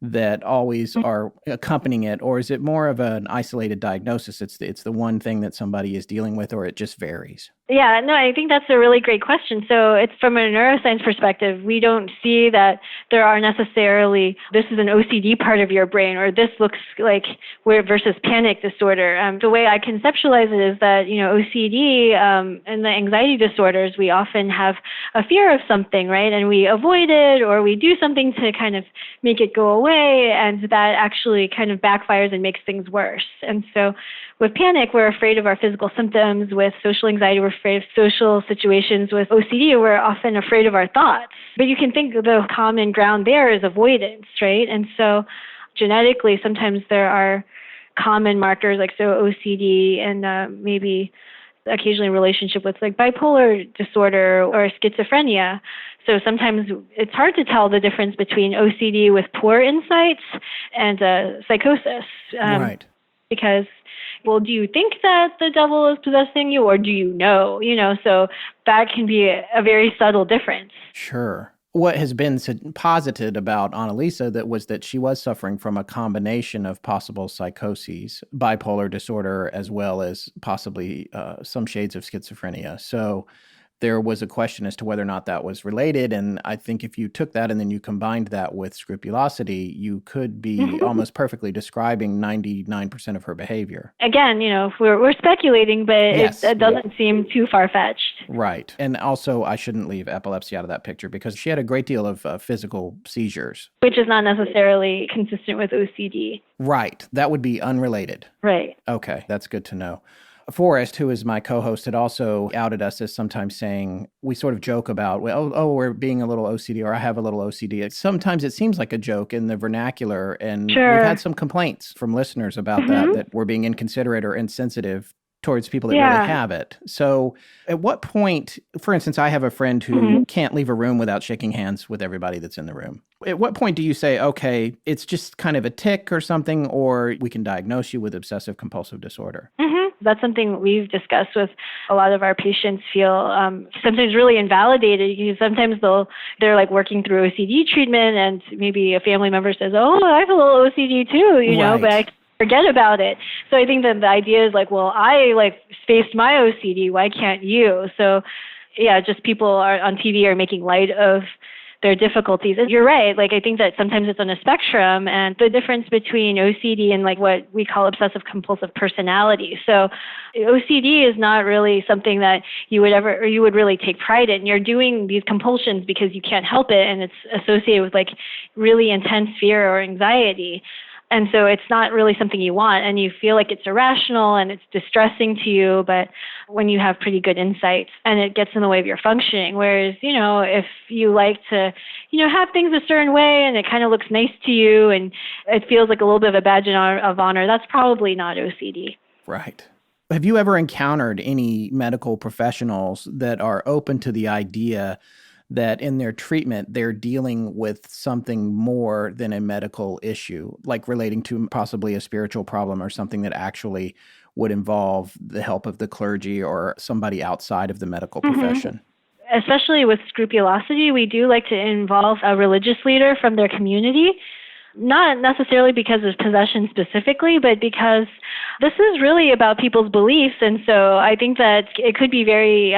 that always are accompanying it, or is it more of an isolated diagnosis? It's the one thing that somebody is dealing with, or it just varies? Yeah, no, I think that's a really great question. So it's from a neuroscience perspective, we don't see that there are necessarily, this is an OCD part of your brain, or this looks like versus panic disorder. The way I conceptualize it is that, OCD and the anxiety disorders, we often have a fear of something, right? And we avoid it, or we do something to kind of make it go away, and that actually kind of backfires and makes things worse. And so with panic, we're afraid of our physical symptoms. With social anxiety, we're afraid of social situations. With OCD, we're often afraid of our thoughts. But you can think the common ground there is avoidance, right? And so genetically, sometimes there are common markers, like so OCD and maybe occasionally in relationship with like bipolar disorder or schizophrenia. So sometimes it's hard to tell the difference between OCD with poor insights and psychosis. Right. Because, well, do you think that the devil is possessing you, or do you know? So that can be a very subtle difference. Sure. What has been posited about Anneliese that she was suffering from a combination of possible psychoses, bipolar disorder, as well as possibly some shades of schizophrenia. So there was a question as to whether or not that was related. And I think if you took that and then you combined that with scrupulosity, you could be almost perfectly describing 99% of her behavior. Again, we're speculating, but Yes. it doesn't seem too far-fetched. Right. And also, I shouldn't leave epilepsy out of that picture because she had a great deal of physical seizures. Which is not necessarily consistent with OCD. Right. That would be unrelated. Right. Okay. That's good to know. Forrest, who is my co-host, had also outed us as sometimes saying, we sort of joke about, well, we're being a little OCD, or I have a little OCD. Sometimes it seems like a joke in the vernacular, and Sure. we've had some complaints from listeners about that we're being inconsiderate or insensitive towards people that really have it. So at what point, for instance, I have a friend who can't leave a room without shaking hands with everybody that's in the room. At what point do you say, okay, it's just kind of a tic or something, or we can diagnose you with obsessive compulsive disorder? That's something we've discussed with a lot of our patients. Feel sometimes really invalidated because sometimes they're like working through OCD treatment, and maybe a family member says, "Oh, I have a little OCD too," Right. but I forget about it. So I think that the idea is like, well, I faced my OCD. Why can't you? So yeah, just people on TV are making light of their difficulties. And you're right. I think that sometimes it's on a spectrum, and the difference between OCD and what we call obsessive compulsive personality. So OCD is not really something that you would really take pride in. You're doing these compulsions because you can't help it, and it's associated with really intense fear or anxiety. And so it's not really something you want, and you feel like it's irrational and it's distressing to you, but when you have pretty good insights, and it gets in the way of your functioning. Whereas, if you like to, have things a certain way and it kind of looks nice to you and it feels like a little bit of a badge of honor, that's probably not OCD. Right. Have you ever encountered any medical professionals that are open to the idea that in their treatment, they're dealing with something more than a medical issue, like relating to possibly a spiritual problem or something that actually would involve the help of the clergy or somebody outside of the medical profession? Especially with Scrupulosity, we do like to involve a religious leader from their community, not necessarily because of possession specifically, but because this is really about people's beliefs. And so I think that it could be very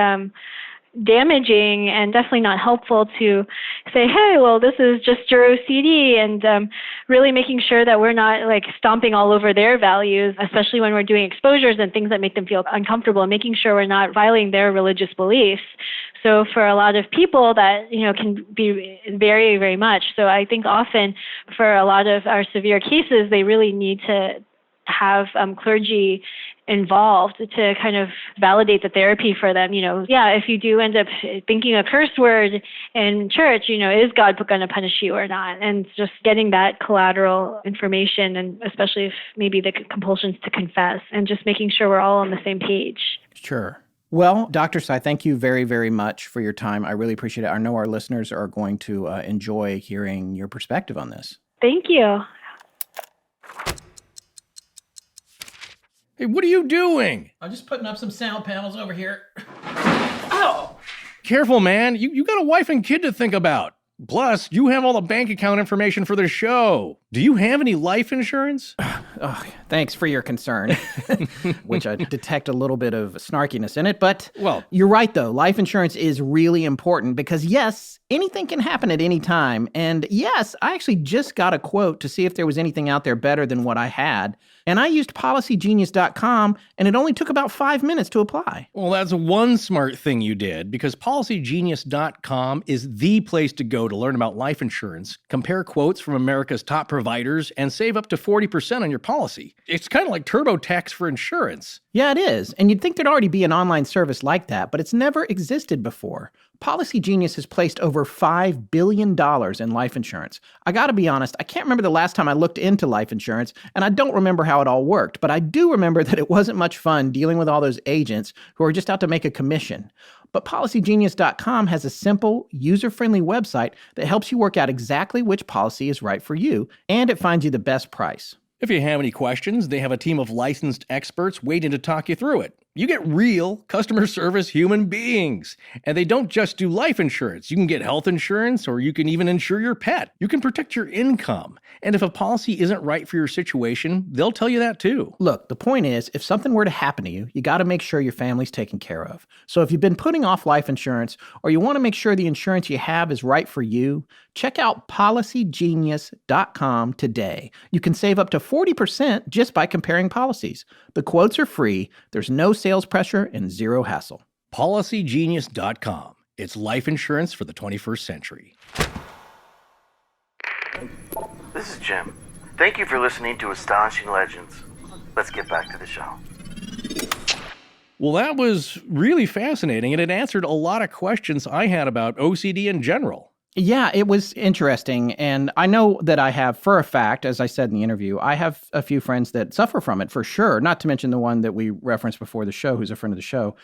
damaging and definitely not helpful to say, hey, well, this is just your OCD, and really making sure that we're not stomping all over their values, especially when we're doing exposures and things that make them feel uncomfortable, and making sure we're not violating their religious beliefs. So for a lot of people that, can be very, very much. So I think often for a lot of our severe cases, they really need to have clergy involved to kind of validate the therapy for them. If you do end up thinking a curse word in church, is God going to punish you or not? And just getting that collateral information, and especially if maybe the compulsions to confess, and just making sure we're all on the same page. Sure. Well, Dr. Tsai, thank you very, very much for your time. I really appreciate it. I know our listeners are going to enjoy hearing your perspective on this. Thank you. Hey, what are you doing? I'm just putting up some sound panels over here. Ow! Careful, man. You got a wife and kid to think about. Plus, you have all the bank account information for the show. Do you have any life insurance? Oh, thanks for your concern, which I detect a little bit of snarkiness in it. But you're right, though. Life insurance is really important because, yes, anything can happen at any time. And yes, I actually just got a quote to see if there was anything out there better than what I had. And I used PolicyGenius.com, and it only took about 5 minutes to apply. Well, that's one smart thing you did, because PolicyGenius.com is the place to go to learn about life insurance, compare quotes from America's top providers, and save up to 40% on your policy. It's kind of like TurboTax for insurance. Yeah, it is. And you'd think there'd already be an online service like that, but it's never existed before. Policy Genius has placed over $5 billion in life insurance. I gotta be honest, I can't remember the last time I looked into life insurance, and I don't remember how it all worked, but I do remember that it wasn't much fun dealing with all those agents who are just out to make a commission. But PolicyGenius.com has a simple, user-friendly website that helps you work out exactly which policy is right for you, and it finds you the best price. If you have any questions, they have a team of licensed experts waiting to talk you through it. You get real customer service human beings. And they don't just do life insurance. You can get health insurance, or you can even insure your pet. You can protect your income. And if a policy isn't right for your situation, they'll tell you that too. Look, the point is, if something were to happen to you, you got to make sure your family's taken care of. So if you've been putting off life insurance, or you want to make sure the insurance you have is right for you, check out PolicyGenius.com today. You can save up to 40% just by comparing policies. The quotes are free, there's no sales pressure, and zero hassle. PolicyGenius.com. It's life insurance for the 21st century. This is Jim. Thank you for listening to Astonishing Legends. Let's get back to the show. Well, that was really fascinating, and it answered a lot of questions I had about OCD in general. Yeah, it was interesting. And I know that I have, for a fact, as I said in the interview, I have a few friends that suffer from it for sure, not to mention the one that we referenced before the show, who's a friend of the show.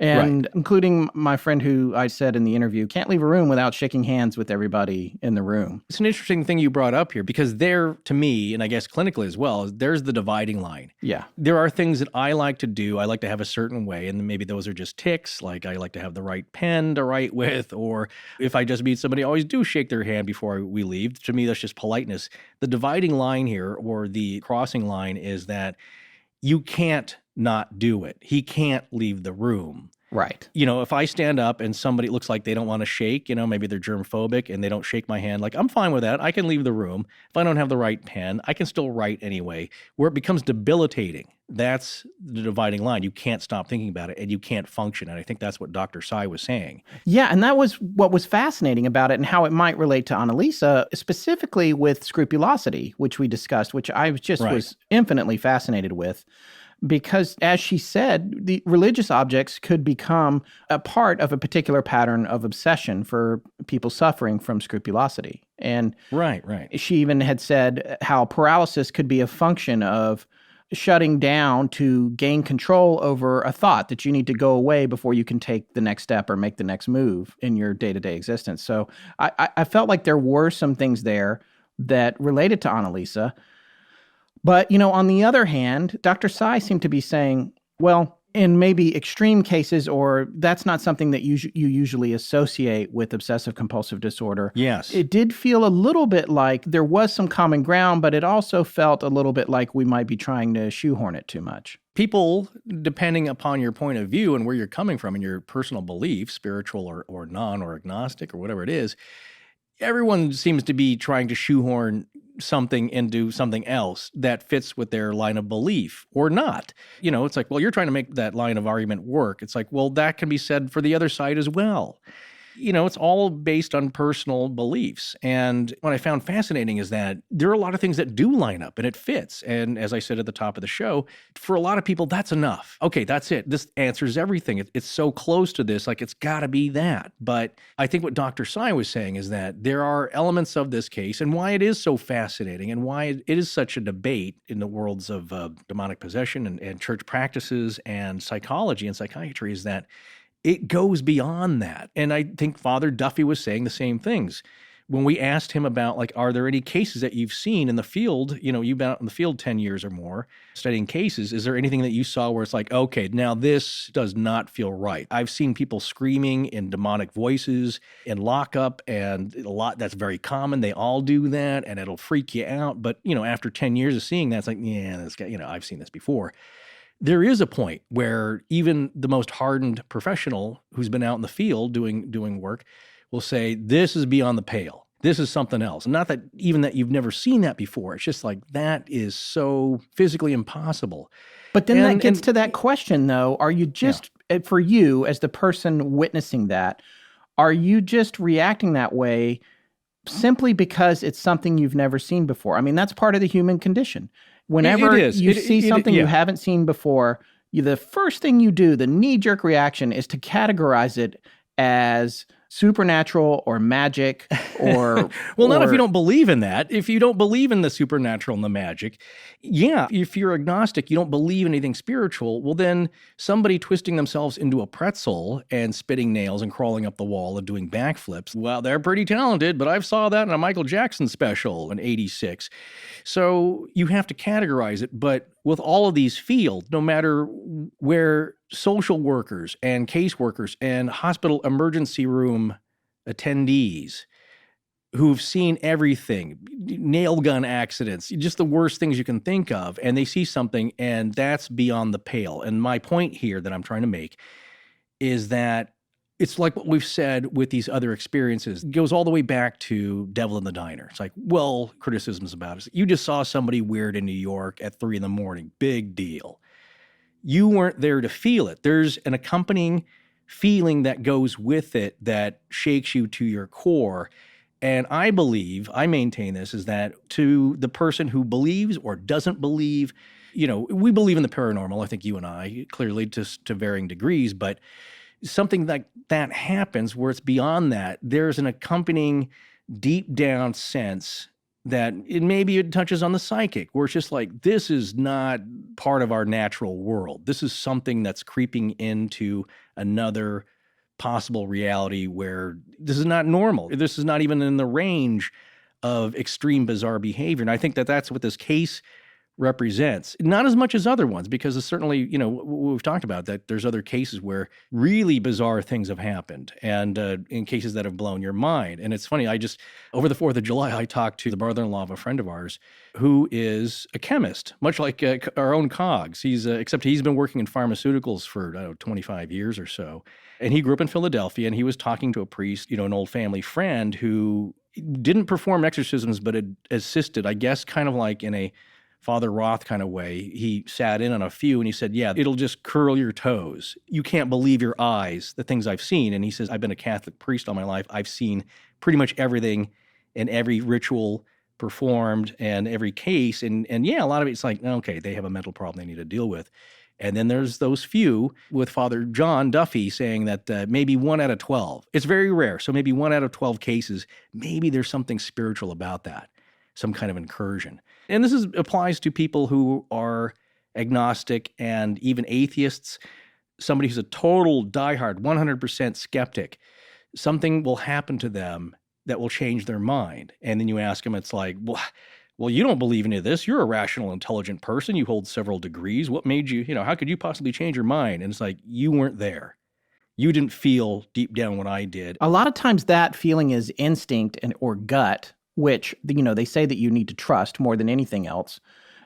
And right. Including my friend who I said in the interview can't leave a room without shaking hands with everybody in the room. It's an interesting thing you brought up here, because there, to me, and I guess clinically as well, there's the dividing line. Yeah. There are things that I like to do. I like to have a certain way, and maybe those are just tics, like I like to have the right pen to write with, or if I just meet somebody, I always do shake their hand before we leave. To me, that's just politeness. The dividing line here, or the crossing line, is that you can't not do it. He can't leave the room. Right. You know, if I stand up and somebody looks like they don't want to shake, maybe they're germphobic and they don't shake my hand, like I'm fine with that. I can leave the room. If I don't have the right pen, I can still write anyway. Where it becomes debilitating, that's the dividing line. You can't stop thinking about it and you can't function. And I think that's what Dr. Sy was saying. Yeah, and that was what was fascinating about it and how it might relate to Anneliese, specifically with scrupulosity, which we discussed, which I just was infinitely fascinated with. Because, as she said, the religious objects could become a part of a particular pattern of obsession for people suffering from scrupulosity. And right. She even had said how paralysis could be a function of shutting down to gain control over a thought that you need to go away before you can take the next step or make the next move in your day-to-day existence. So I felt like there were some things there that related to Anneliese. But, on the other hand, Dr. Sy seemed to be saying, well, in maybe extreme cases, or that's not something that you usually associate with obsessive-compulsive disorder. Yes. It did feel a little bit like there was some common ground, but it also felt a little bit like we might be trying to shoehorn it too much. People, depending upon your point of view and where you're coming from and your personal belief, spiritual or non or agnostic or whatever it is, everyone seems to be trying to shoehorn something into something else that fits with their line of belief or not. It's like, well, you're trying to make that line of argument work. It's like, well, that can be said for the other side as well. It's all based on personal beliefs. And what I found fascinating is that there are a lot of things that do line up and it fits. And as I said at the top of the show, for a lot of people, that's enough. Okay, that's it. This answers everything. It's so close to this, like it's got to be that. But I think what Dr. Sy was saying is that there are elements of this case and why it is so fascinating and why it is such a debate in the worlds of demonic possession and church practices and psychology and psychiatry is that it goes beyond that. And I think Father Duffy was saying the same things. When we asked him about, like, are there any cases that you've seen in the field? You've been out in the field 10 years or more studying cases. Is there anything that you saw where it's like, okay, now this does not feel right? I've seen people screaming in demonic voices in lockup, and a lot that's very common. They all do that, and it'll freak you out. But, after 10 years of seeing that, it's like, yeah, this guy, I've seen this before. There is a point where even the most hardened professional who's been out in the field doing work will say, this is beyond the pale. This is something else. And not that even that you've never seen that before. It's just like, that is so physically impossible. But then that gets to that question, though. Are you just, for you as the person witnessing that, are you just reacting that way simply because it's something you've never seen before? I mean, that's part of the human condition. Whenever you see something you haven't seen before, the first thing you do, the knee-jerk reaction, is to categorize it as supernatural or magic or... Well, not if you don't believe in that. If you don't believe in the supernatural and the magic, if you're agnostic, you don't believe in anything spiritual, well, then somebody twisting themselves into a pretzel and spitting nails and crawling up the wall and doing backflips, well, they're pretty talented, but I saw that in a Michael Jackson special in '86. So you have to categorize it, but with all of these fields, no matter where social workers and caseworkers and hospital emergency room attendees who've seen everything, nail gun accidents, just the worst things you can think of, and they see something, and that's beyond the pale. And my point here that I'm trying to make is that it's like what we've said with these other experiences. It goes all the way back to Devil in the Diner. It's like, well, criticisms about it. You just saw somebody weird in New York at 3 a.m. Big deal. You weren't there to feel it. There's an accompanying feeling that goes with it that shakes you to your core. And I maintain this, is that to the person who believes or doesn't believe, we believe in the paranormal, I think you and I, clearly to varying degrees, but something like that happens where it's beyond that. There's an accompanying deep down sense that maybe it touches on the psychic, where it's just like, this is not part of our natural world. This is something that's creeping into another possible reality where this is not normal. This is not even in the range of extreme bizarre behavior. And I think that that's what this case represents. Not as much as other ones, because it's certainly, we've talked about that there's other cases where really bizarre things have happened, and in cases that have blown your mind. And it's funny, over the 4th of July, I talked to the brother-in-law of a friend of ours who is a chemist, much like our own Cogs. Except he's been working in pharmaceuticals for, 25 years or so. And he grew up in Philadelphia, and he was talking to a priest, an old family friend who didn't perform exorcisms, but had assisted, I guess, kind of like in a Father Roth kind of way. He sat in on a few and he said, yeah, it'll just curl your toes. You can't believe your eyes, the things I've seen. And he says, I've been a Catholic priest all my life. I've seen pretty much everything and every ritual performed and every case. And yeah, a lot of it's like, okay, they have a mental problem they need to deal with. And then there's those few with Father John Duffy saying that maybe 1 out of 12. It's very rare. So maybe 1 out of 12 cases, maybe there's something spiritual about that, some kind of incursion. And this applies to people who are agnostic and even atheists, somebody who's a total diehard, 100% skeptic. Something will happen to them that will change their mind. And then you ask them, it's like, well, you don't believe any of this. You're a rational, intelligent person. You hold several degrees. What made you, how could you possibly change your mind? And it's like, you weren't there. You didn't feel deep down what I did. A lot of times that feeling is instinct or gut, which, they say that you need to trust more than anything else.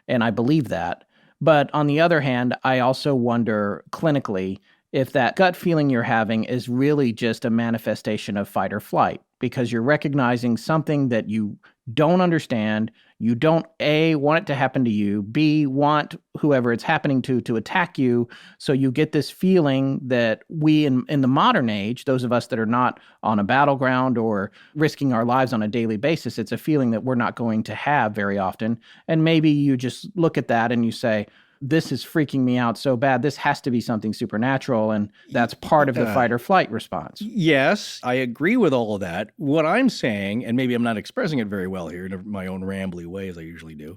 And I believe that. But on the other hand, I also wonder clinically if that gut feeling you're having is really just a manifestation of fight or flight, because you're recognizing something that you don't understand. You don't, A, want it to happen to you, B, want whoever it's happening to attack you. So you get this feeling that we in the modern age, those of us that are not on a battleground or risking our lives on a daily basis, it's a feeling that we're not going to have very often. And maybe you just look at that and you say, this is freaking me out so bad. This has to be something supernatural, and that's part of the fight or flight response. Yes, I agree with all of that. What I'm saying, and maybe I'm not expressing it very well here in my own rambly way as I usually do,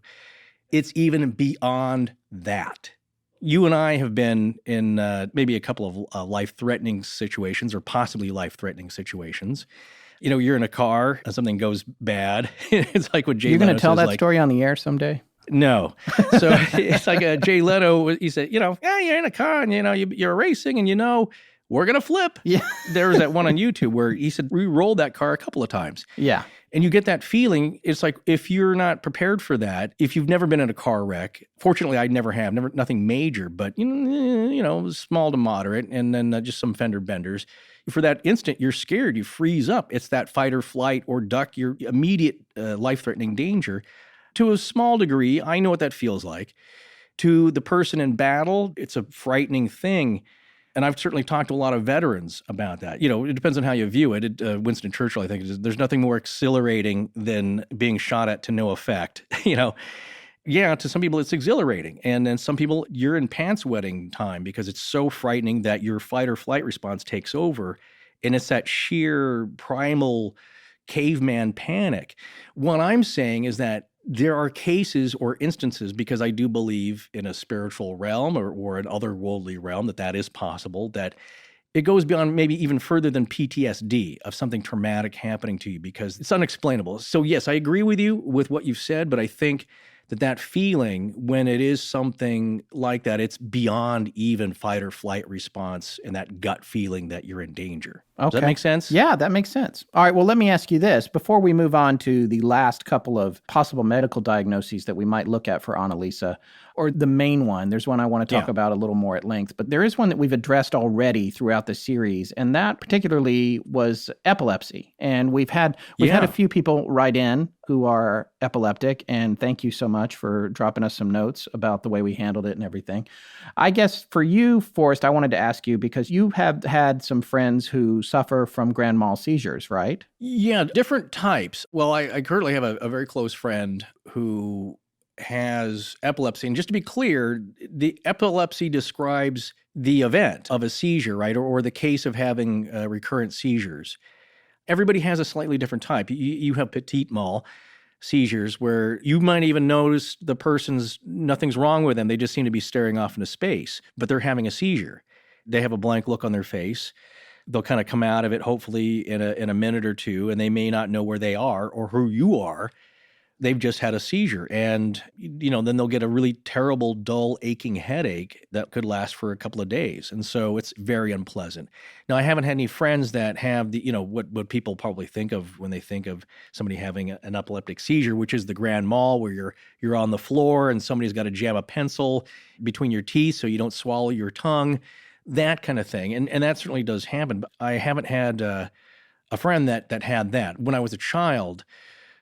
it's even beyond that. You and I have been in maybe a couple of life-threatening situations, or possibly life-threatening situations. You're in a car and something goes bad. It's like what Jay Leno says. You're going to tell that story on the air someday? No. So it's like Jay Leno, he said, you're in a car and, you're racing and, we're going to flip. Yeah. There was that one on YouTube where he said, we rolled that car a couple of times. Yeah. And you get that feeling. It's like, if you're not prepared for that, if you've never been in a car wreck, fortunately I never have, nothing major, but, small to moderate, and then just some fender benders. For that instant, you're scared, you freeze up. It's that fight or flight or duck, your immediate life-threatening danger. To a small degree, I know what that feels like. To the person in battle, it's a frightening thing. And I've certainly talked to a lot of veterans about that. It depends on how you view it. Winston Churchill, I think, there's nothing more exhilarating than being shot at to no effect. Yeah, to some people it's exhilarating. And then some people, you're in pants-wetting time because it's so frightening that your fight or flight response takes over. And it's that sheer primal caveman panic. What I'm saying is that there are cases or instances, because I do believe in a spiritual realm or an otherworldly realm that is possible, that it goes beyond maybe even further than PTSD of something traumatic happening to you because it's unexplainable. So yes, I agree with you with what you've said, but I think that feeling, when it is something like that, it's beyond even fight or flight response and that gut feeling that you're in danger. Okay. Does that make sense? Yeah, that makes sense. All right, well, let me ask you this. Before we move on to the last couple of possible medical diagnoses that we might look at for Anneliese, or the main one, there's one I want to talk about a little more at length, but there is one that we've addressed already throughout the series, and that particularly was epilepsy. And we've had a few people write in who are epileptic, and thank you so much for dropping us some notes about the way we handled it and everything. I guess for you, Forrest, I wanted to ask you, because you have had some friends who suffer from grand mal seizures, right? Yeah, different types. Well, I currently have a very close friend who has epilepsy. And just to be clear, the epilepsy describes the event of a seizure, right? Or the case of having recurrent seizures. Everybody has a slightly different type. You have petit mal seizures where you might even notice the person's, nothing's wrong with them. They just seem to be staring off into space, but they're having a seizure. They have a blank look on their face. They'll kind of come out of it, hopefully in a minute or two, and they may not know where they are or who you are. They've just had a seizure. And, then they'll get a really terrible, dull, aching headache that could last for a couple of days. And so it's very unpleasant. Now, I haven't had any friends that have what people probably think of when they think of somebody having an epileptic seizure, which is the grand mal, where you're on the floor and somebody's got to jam a pencil between your teeth so you don't swallow your tongue, that kind of thing. And that certainly does happen. But I haven't had a friend that had that. When I was a child,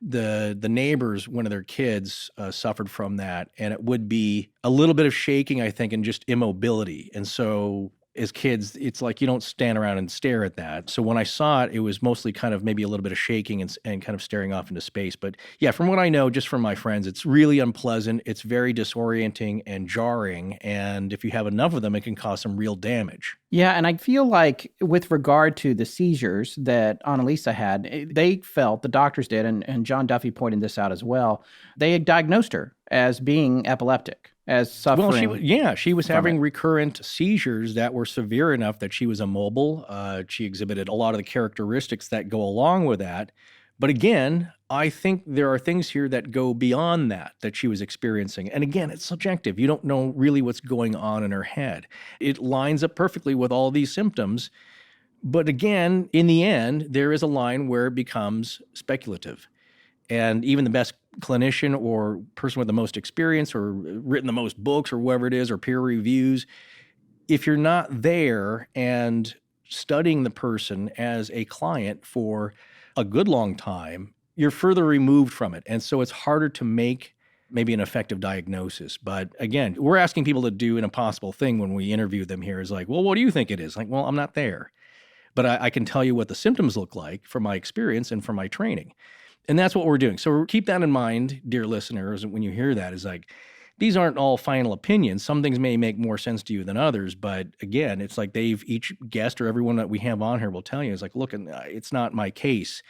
the neighbors, one of their kids suffered from that, and it would be a little bit of shaking, I think, and just immobility. And so as kids, it's like you don't stand around and stare at that. So when I saw it, it was mostly kind of maybe a little bit of shaking and kind of staring off into space. But yeah, from what I know, just from my friends, it's really unpleasant. It's very disorienting and jarring. And if you have enough of them, it can cause some real damage. Yeah, and I feel like with regard to the seizures that Anneliese had, they felt, the doctors did, and John Duffy pointed this out as well, they had diagnosed her as being epileptic, as suffering. Well, she was having recurrent seizures that were severe enough that she was immobile. She exhibited a lot of the characteristics that go along with that. But again, I think there are things here that go beyond that she was experiencing. And again, it's subjective. You don't know really what's going on in her head. It lines up perfectly with all these symptoms. But again, in the end, there is a line where it becomes speculative. And even the best clinician or person with the most experience or written the most books or whatever it is, or peer reviews, if you're not there and studying the person as a client for a good long time, you're further removed from it. And so it's harder to make maybe an effective diagnosis. But again, we're asking people to do an impossible thing when we interview them here is like, well, what do you think it is? Like, well, I'm not there. But I can tell you what the symptoms look like from my experience and from my training. And that's what we're doing. So keep that in mind, dear listeners, when you hear that, is like, these aren't all final opinions. Some things may make more sense to you than others. But again, it's like each guest or everyone that we have on here will tell you, is like, look, it's not my case,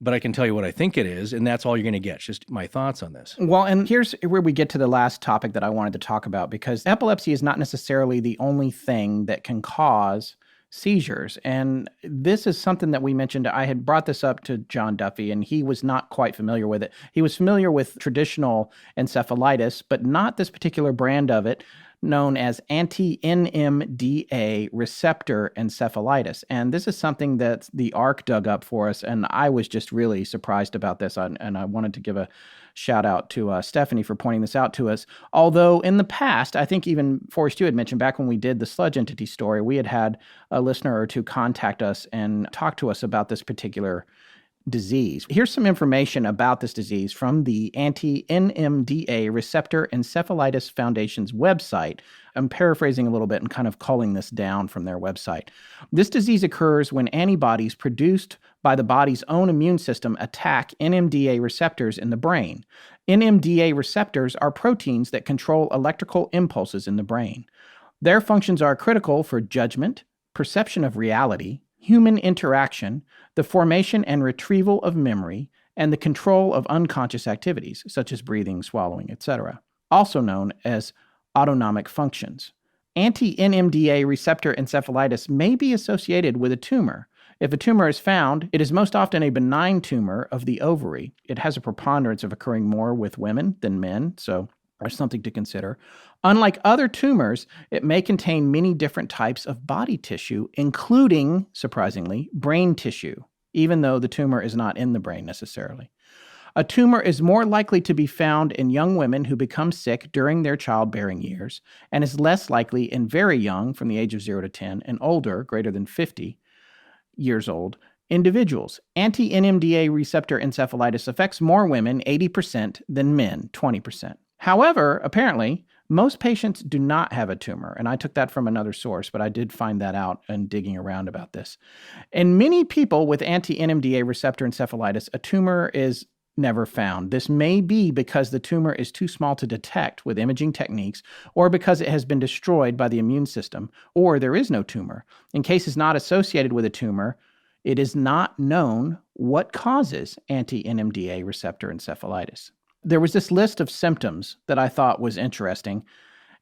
but I can tell you what I think it is. And that's all you're going to get, just my thoughts on this. Well, and here's where we get to the last topic that I wanted to talk about, because epilepsy is not necessarily the only thing that can cause seizures. And this is something that we mentioned. I had brought this up to John Duffy, and he was not quite familiar with it. He was familiar with traditional encephalitis, but not this particular brand of it, known as anti-NMDA receptor encephalitis. And this is something that the ARC dug up for us, and I was just really surprised about this, and I wanted to give a shout out to Stephanie for pointing this out to us. Although in the past, I think even Forrest, you had mentioned back when we did the sludge entity story, we had a listener or two contact us and talk to us about this particular disease. Here's some information about this disease from the Anti-NMDA Receptor Encephalitis Foundation's website. I'm paraphrasing a little bit and kind of culling this down from their website. This disease occurs when antibodies produced by the body's own immune system attack NMDA receptors in the brain. NMDA receptors are proteins that control electrical impulses in the brain. Their functions are critical for judgment, perception of reality, human interaction, the formation and retrieval of memory, and the control of unconscious activities, such as breathing, swallowing, etc., also known as autonomic functions. Anti-NMDA receptor encephalitis may be associated with a tumor, If a tumor is found, it is most often a benign tumor of the ovary. It has a preponderance of occurring more with women than men, so there's something to consider. Unlike other tumors, it may contain many different types of body tissue, including, surprisingly, brain tissue, even though the tumor is not in the brain necessarily. A tumor is more likely to be found in young women who become sick during their childbearing years, and is less likely in very young, from the age of 0 to 10, and older, greater than 50 years old, individuals. Anti-NMDA receptor encephalitis affects more women, 80%, than men, 20%. However, apparently, most patients do not have a tumor, and I took that from another source, but I did find that out in digging around about this. In many people with anti-NMDA receptor encephalitis, a tumor is never found. This may be because the tumor is too small to detect with imaging techniques, or because it has been destroyed by the immune system, or there is no tumor. In cases not associated with a tumor, it is not known what causes anti-NMDA receptor encephalitis. There was this list of symptoms that I thought was interesting,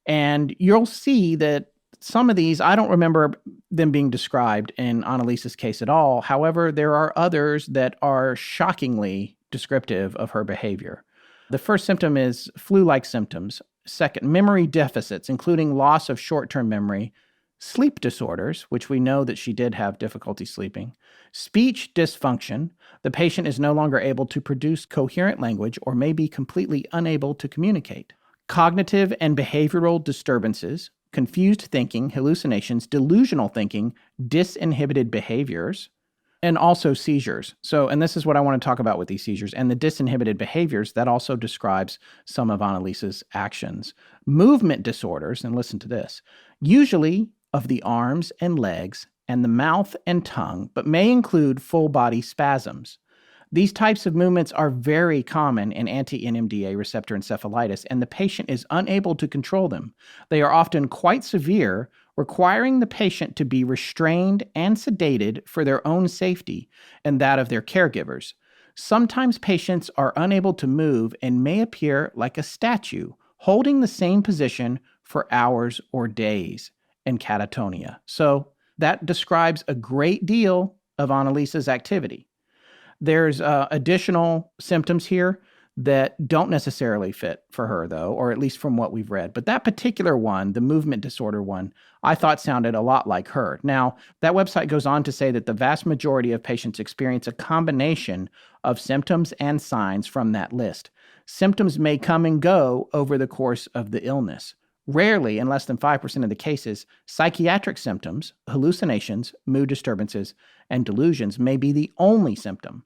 and you'll see that some of these, I don't remember them being described in Anneliese's case at all. However, there are others that are shockingly descriptive of her behavior. The first symptom is flu-like symptoms. Second, memory deficits, including loss of short-term memory. Sleep disorders, which we know that she did have difficulty sleeping. Speech dysfunction. The patient is no longer able to produce coherent language or may be completely unable to communicate. Cognitive and behavioral disturbances. Confused thinking, hallucinations, delusional thinking, disinhibited behaviors, and also seizures. And this is what I want to talk about with these seizures. And the disinhibited behaviors, that also describes some of Anneliese's actions. Movement disorders, and listen to this, usually of the arms and legs and the mouth and tongue, but may include full body spasms. These types of movements are very common in anti-NMDA receptor encephalitis, and the patient is unable to control them. They are often quite severe, requiring the patient to be restrained and sedated for their own safety and that of their caregivers. Sometimes patients are unable to move and may appear like a statue, holding the same position for hours or days, and catatonia. So that describes a great deal of Anneliese's activity. There's additional symptoms here that don't necessarily fit for her, though, or at least from what we've read. But that particular one, the movement disorder one, I thought sounded a lot like her. Now, that website goes on to say that the vast majority of patients experience a combination of symptoms and signs from that list. Symptoms may come and go over the course of the illness. Rarely, in less than 5% of the cases, psychiatric symptoms, hallucinations, mood disturbances, and delusions may be the only symptom.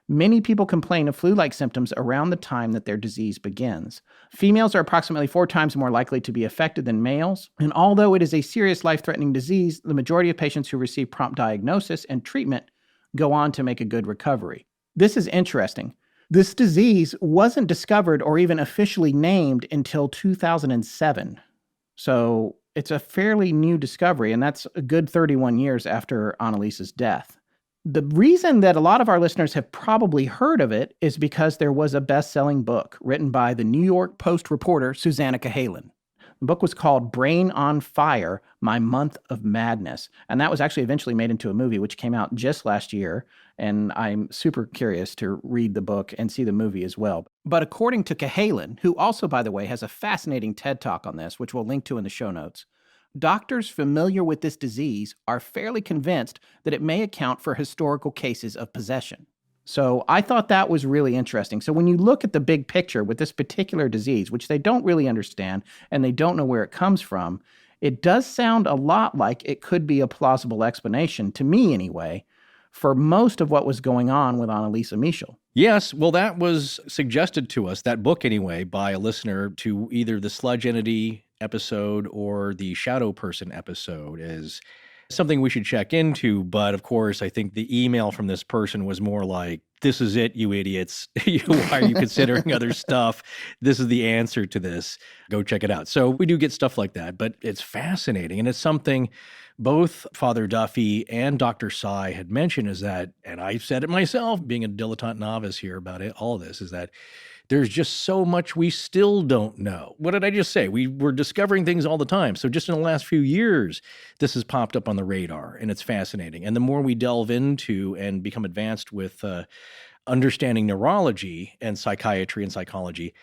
Many people complain of flu-like symptoms around the time that their disease begins. Females are approximately 4 times more likely to be affected than males, and although it is a serious life-threatening disease, the majority of patients who receive prompt diagnosis and treatment go on to make a good recovery. This is interesting. This disease wasn't discovered or even officially named until 2007. So it's a fairly new discovery, and that's a good 31 years after Anneliese's death. The reason that a lot of our listeners have probably heard of it is because there was a best-selling book written by the New York Post reporter Susanna Cahalan. The book was called Brain on Fire, My Month of Madness. And that was actually eventually made into a movie, which came out just last year. And I'm super curious to read the book and see the movie as well. But according to Cahalan, who also, by the way, has a fascinating TED Talk on this, which we'll link to in the show notes, doctors familiar with this disease are fairly convinced that it may account for historical cases of possession. So I thought that was really interesting. So when you look at the big picture with this particular disease, which they don't really understand and they don't know where it comes from, it does sound a lot like it could be a plausible explanation, to me anyway, for most of what was going on with Anneliese Michel. Yes, well, that was suggested to us, that book anyway, by a listener to either the Sludge Entity episode or the Shadow Person episode is something we should check into. But of course, I think the email from this person was more like, this is it, you idiots. Why are you considering other stuff? This is the answer to this. Go check it out. So we do get stuff like that, but it's fascinating. And it's something both Father Duffy and Dr. Sy had mentioned is that, and I've said it myself, being a dilettante novice here about it, all this, is that there's just so much we still don't know. What did I just say? We're discovering things all the time. So just in the last few years, this has popped up on the radar, and it's fascinating. And the more we delve into and become advanced with understanding neurology and psychiatry and psychology,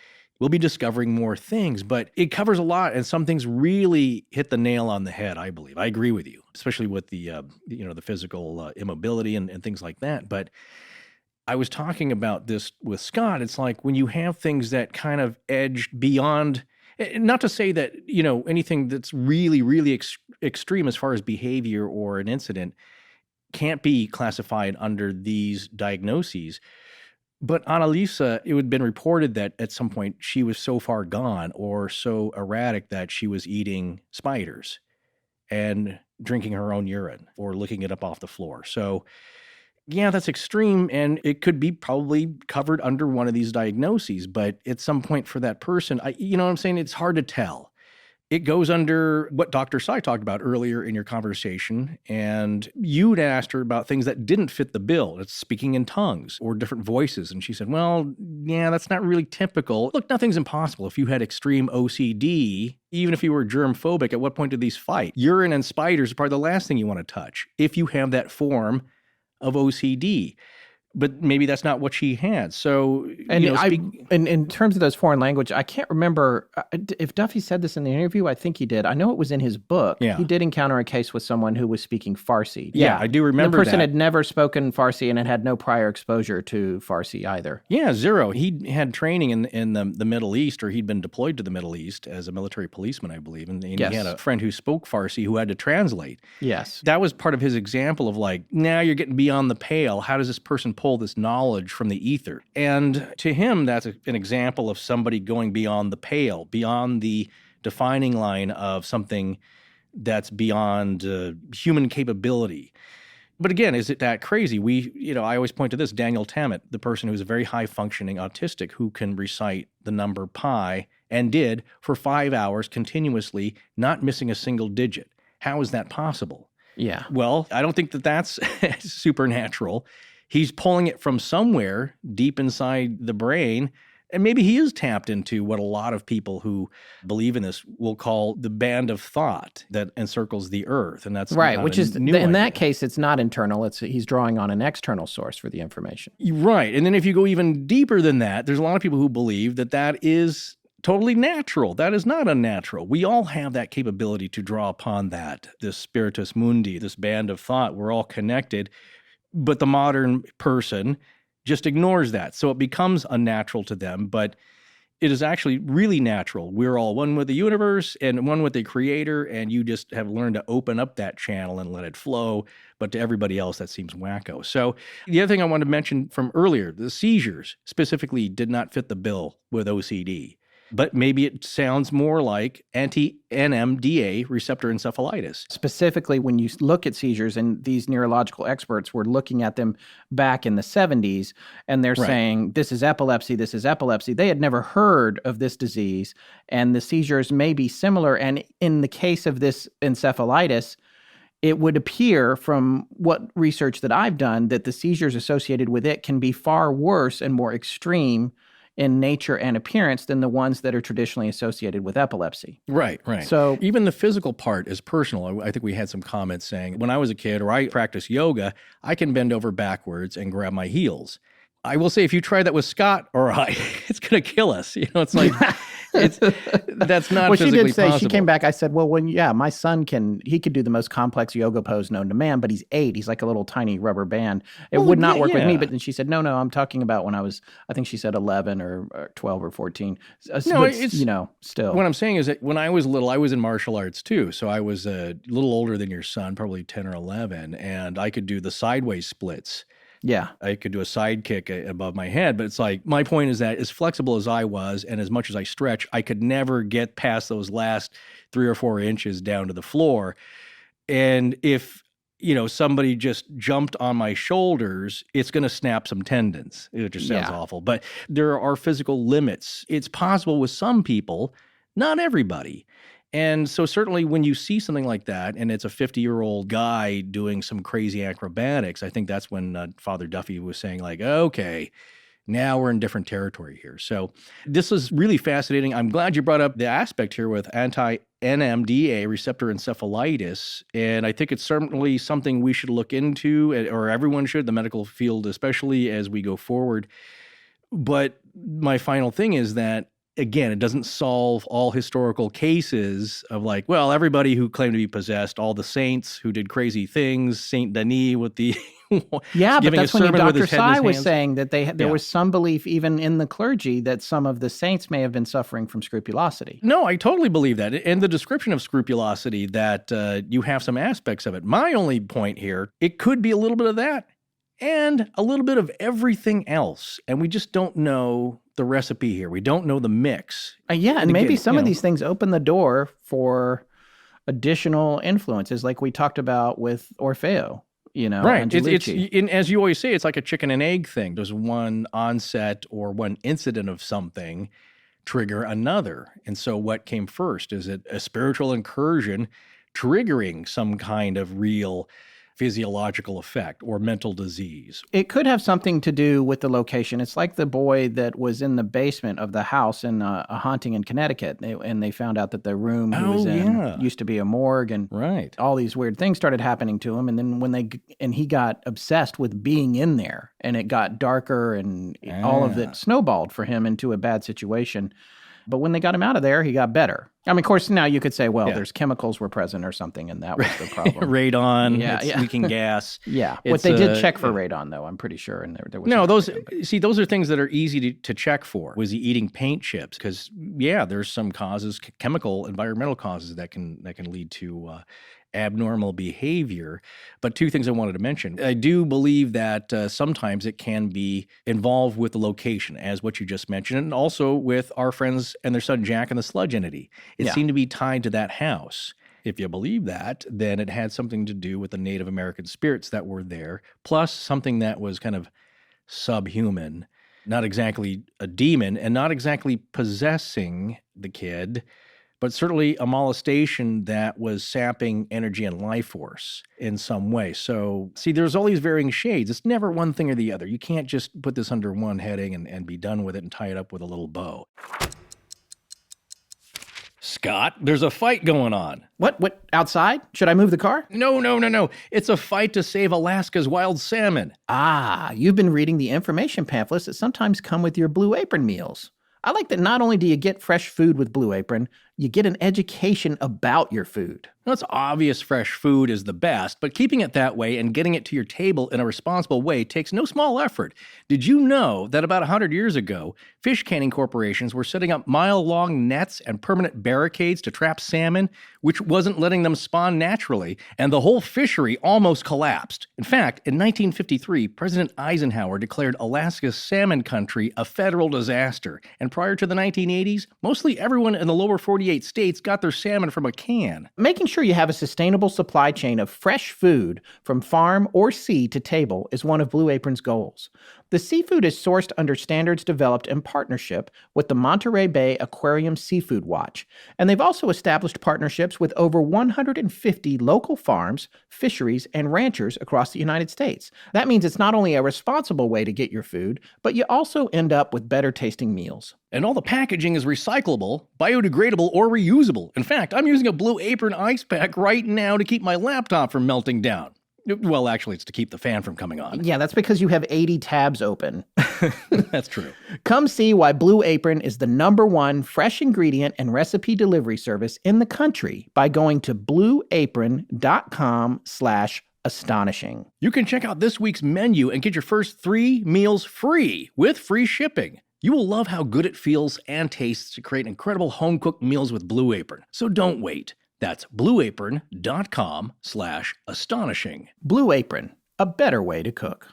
we'll be discovering more things. But it covers a lot, and some things really hit the nail on the head, I believe. I agree with you, especially with the the physical immobility and things like that. But I was talking about this with Scott. It's like when you have things that kind of edge beyond, not to say that, anything that's really, really extreme as far as behavior or an incident can't be classified under these diagnoses. But Anneliese, it had been reported that at some point she was so far gone or so erratic that she was eating spiders and drinking her own urine or licking it up off the floor. So yeah, that's extreme, and it could be probably covered under one of these diagnoses, but at some point for that person, you know what I'm saying? It's hard to tell. It goes under what Dr. Sy talked about earlier in your conversation, and you'd asked her about things that didn't fit the bill. It's speaking in tongues or different voices, and she said, well, yeah, that's not really typical. Look, nothing's impossible. If you had extreme OCD, even if you were germ phobic, at what point did these fight? Urine and spiders are probably the last thing you want to touch if you have that form of OCD, but maybe that's not what she had. So, in terms of those foreign language, I can't remember if Duffy said this in the interview. I think he did. I know it was in his book. Yeah. He did encounter a case with someone who was speaking Farsi. Yeah, I do remember the person that. had never spoken Farsi and had no prior exposure to Farsi either. Yeah, zero. He had training in the Middle East, or he'd been deployed to the Middle East as a military policeman, I believe. And Yes. he had a friend who spoke Farsi who had to translate. Yes. That was part of his example of like, now you're getting beyond the pale. How does this person pull this knowledge from the ether? And to him, that's an example of somebody going beyond the pale, beyond the defining line of something that's beyond human capability. But again, is it that crazy? I always point to this, Daniel Tammet, the person who's a very high-functioning autistic who can recite the number pi and did for 5 hours continuously, not missing a single digit. How is that possible? Yeah. Well, I don't think that that's supernatural. He's pulling it from somewhere deep inside the brain, and maybe he is tapped into what a lot of people who believe in this will call the band of thought that encircles the earth, and that's right. Which is in that idea. case, it's not internal. He's drawing on an external source for the information. Right, and then if you go even deeper than that, there's a lot of people who believe that that is totally natural. That is not unnatural. We all have that capability to draw upon that, this spiritus mundi, this band of thought. We're all connected. But the modern person just ignores that. So it becomes unnatural to them, but it is actually really natural. We're all one with the universe and one with the creator, and you just have learned to open up that channel and let it flow. But to everybody else, that seems wacko. So the other thing I wanted to mention from earlier, the seizures specifically did not fit the bill with OCD. But maybe it sounds more like anti-NMDA receptor encephalitis. Specifically, when you look at seizures, and these neurological experts were looking at them back in the 70s, and they're saying, this is epilepsy, this is epilepsy. They had never heard of this disease, and the seizures may be similar. And in the case of this encephalitis, it would appear from what research that I've done that the seizures associated with it can be far worse and more extreme in nature and appearance than the ones that are traditionally associated with epilepsy. Right, right. So even the physical part is personal. I think we had some comments saying, when I was a kid or I practiced yoga, I can bend over backwards and grab my heels. I will say if you try that with Scott or I, it's going to kill us. It's like, that's not well, she physically did say, possible. she came back, I said, well, my son he could do the most complex yoga pose known to man, but he's 8. He's like a little tiny rubber band. It would not work with me. But then she said, no, I'm talking about when I was, I think she said 11 or 12 or 14. No, but, it's, still. What I'm saying is that when I was little, I was in martial arts too. So I was a little older than your son, probably 10 or 11, and I could do the sideways splits. Yeah. I could do a side kick above my head, but it's like, my point is that as flexible as I was and as much as I stretch, I could never get past those last 3 or 4 inches down to the floor. And if, somebody just jumped on my shoulders, it's going to snap some tendons. It just sounds awful, but there are physical limits. It's possible with some people, not everybody. And so certainly when you see something like that, and it's a 50-year-old guy doing some crazy acrobatics, I think that's when Father Duffy was saying like, okay, now we're in different territory here. So this is really fascinating. I'm glad you brought up the aspect here with anti-NMDA receptor encephalitis. And I think it's certainly something we should look into, or everyone should, the medical field especially, as we go forward. But my final thing is that, again, it doesn't solve all historical cases of like, well, everybody who claimed to be possessed, all the saints who did crazy things, Saint Denis with the yeah, but that's when Dr. Sy was hands. saying that there was some belief even in the clergy that some of the saints may have been suffering from scrupulosity. No, I totally believe that. In the description of scrupulosity, that you have some aspects of it. My only point here, it could be a little bit of that and a little bit of everything else. And we just don't know the recipe here. We don't know the mix. And maybe some of these things open the door for additional influences like we talked about with Orfeo. Right. It's as you always say, it's like a chicken and egg thing. Does one onset or one incident of something trigger another? And so what came first? Is it a spiritual incursion triggering some kind of real physiological effect or mental disease? It could have something to do with the location. It's like the boy that was in the basement of the house in a haunting in Connecticut, and they found out that the room he was in used to be a morgue, and all these weird things started happening to him. And then he got obsessed with being in there, and it got darker, and all of it snowballed for him into a bad situation. But when they got him out of there, he got better. I mean, of course, now you could say, well, there's chemicals were present or something, and that was the problem. Radon, leaking gas. But they did check for radon, though, I'm pretty sure. And there was those are things that are easy to check for. Was he eating paint chips? Because, there's some causes, chemical, environmental causes that can lead to abnormal behavior. But two things I wanted to mention. I do believe that sometimes it can be involved with the location, as what you just mentioned, and also with our friends and their son Jack and the sludge entity. It seemed to be tied to that house. If you believe that, then it had something to do with the Native American spirits that were there, plus something that was kind of subhuman, not exactly a demon and not exactly possessing the kid, but certainly a molestation that was sapping energy and life force in some way. So, see, there's all these varying shades. It's never one thing or the other. You can't just put this under one heading and be done with it and tie it up with a little bow. Scott, there's a fight going on. What? Outside? Should I move the car? No. It's a fight to save Alaska's wild salmon. You've been reading the information pamphlets that sometimes come with your Blue Apron meals. I like that not only do you get fresh food with Blue Apron, you get an education about your food. Now, it's obvious fresh food is the best, but keeping it that way and getting it to your table in a responsible way takes no small effort. Did you know that about 100 years ago, fish canning corporations were setting up mile-long nets and permanent barricades to trap salmon, which wasn't letting them spawn naturally, and the whole fishery almost collapsed? In fact, in 1953, President Eisenhower declared Alaska's salmon country a federal disaster, and prior to the 1980s, mostly everyone in the lower 48 states got their salmon from a can. Making sure you have a sustainable supply chain of fresh food from farm or sea to table is one of Blue Apron's goals. The seafood is sourced under standards developed in partnership with the Monterey Bay Aquarium Seafood Watch, and they've also established partnerships with over 150 local farms, fisheries, and ranchers across the United States. That means it's not only a responsible way to get your food, but you also end up with better tasting meals. And all the packaging is recyclable, biodegradable, or reusable. In fact, I'm using a Blue Apron ice pack right now to keep my laptop from melting down. Well, actually, it's to keep the fan from coming on. Yeah, that's because you have 80 tabs open. That's true. Come see why Blue Apron is the #1 fresh ingredient and recipe delivery service in the country by going to blueapron.com/astonishing. You can check out this week's menu and get your first 3 meals free with free shipping. You will love how good it feels and tastes to create incredible home-cooked meals with Blue Apron. So don't wait. That's blueapron.com/astonishing. Blue Apron, a better way to cook.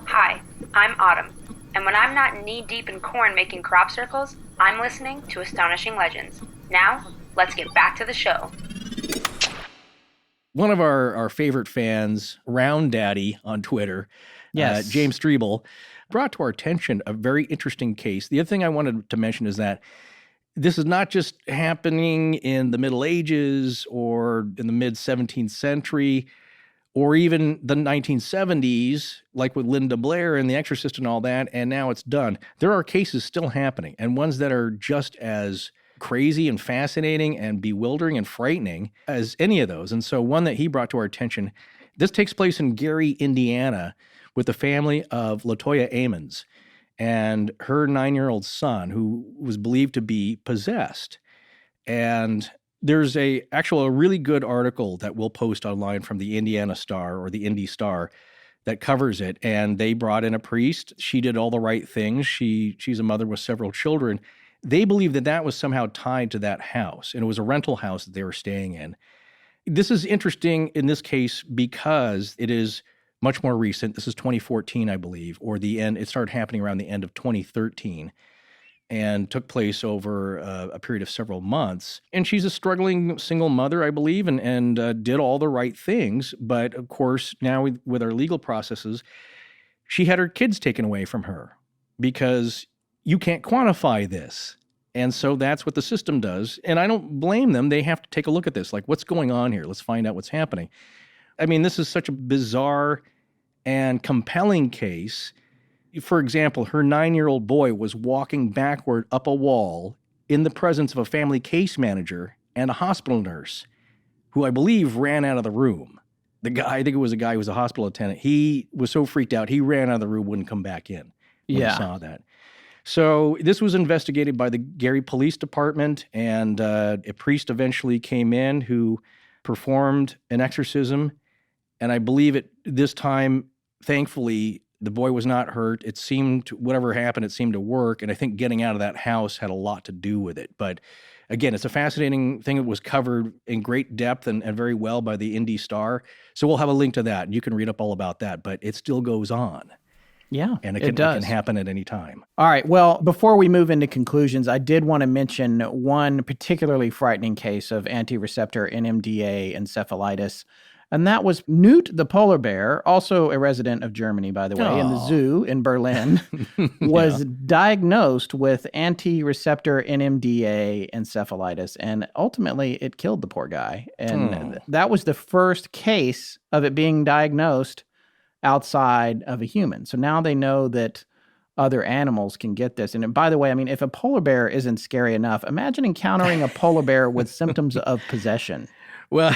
Hi, I'm Autumn, and when I'm not knee-deep in corn making crop circles, I'm listening to Astonishing Legends. Now, let's get back to the show. One of our favorite fans, Round Daddy on Twitter, James Strebel, brought to our attention a very interesting case. The other thing I wanted to mention is that this is not just happening in the Middle Ages or in the mid-17th century or even the 1970s, like with Linda Blair and The Exorcist and all that, and now it's done. There are cases still happening, and ones that are just as crazy and fascinating and bewildering and frightening as any of those. And so one that he brought to our attention, this takes place in Gary, Indiana, with the family of LaToya Ammons and her 9-year-old son, who was believed to be possessed. And there's a really good article that we'll post online from the Indiana Star or the Indy Star that covers it. And they brought in a priest. She did all the right things. She's a mother with several children. They believe that that was somehow tied to that house, and it was a rental house that they were staying in. This is interesting in this case because it is much more recent. This is 2014, I believe, or it started happening around the end of 2013 and took place over a period of several months. And she's a struggling single mother, I believe, and did all the right things. But of course, now with our legal processes, she had her kids taken away from her because you can't quantify this. And so that's what the system does. And I don't blame them. They have to take a look at this. Like, what's going on here? Let's find out what's happening. I mean, this is such a bizarre and compelling case. For example, her 9-year-old boy was walking backward up a wall in the presence of a family case manager and a hospital nurse who I believe ran out of the room. I think it was a guy who was a hospital attendant. He was so freaked out, he ran out of the room, wouldn't come back in when he saw that. So this was investigated by the Gary Police Department, and a priest eventually came in who performed an exorcism. And I believe this time, thankfully, the boy was not hurt. It seemed, whatever happened, it seemed to work. And I think getting out of that house had a lot to do with it. But again, it's a fascinating thing that was covered in great depth and very well by the Indy Star. So we'll have a link to that, and you can read up all about that. But it still goes on. Yeah, and it can happen at any time. All right. Well, before we move into conclusions, I did want to mention one particularly frightening case of anti-receptor NMDA encephalitis. And that was Newt the polar bear, also a resident of Germany, by the way, in the zoo in Berlin, was diagnosed with anti-receptor NMDA encephalitis. And ultimately, it killed the poor guy. And that was the first case of it being diagnosed outside of a human. So now they know that other animals can get this. And by the way, I mean, if a polar bear isn't scary enough, imagine encountering a polar bear with symptoms of possession. Well,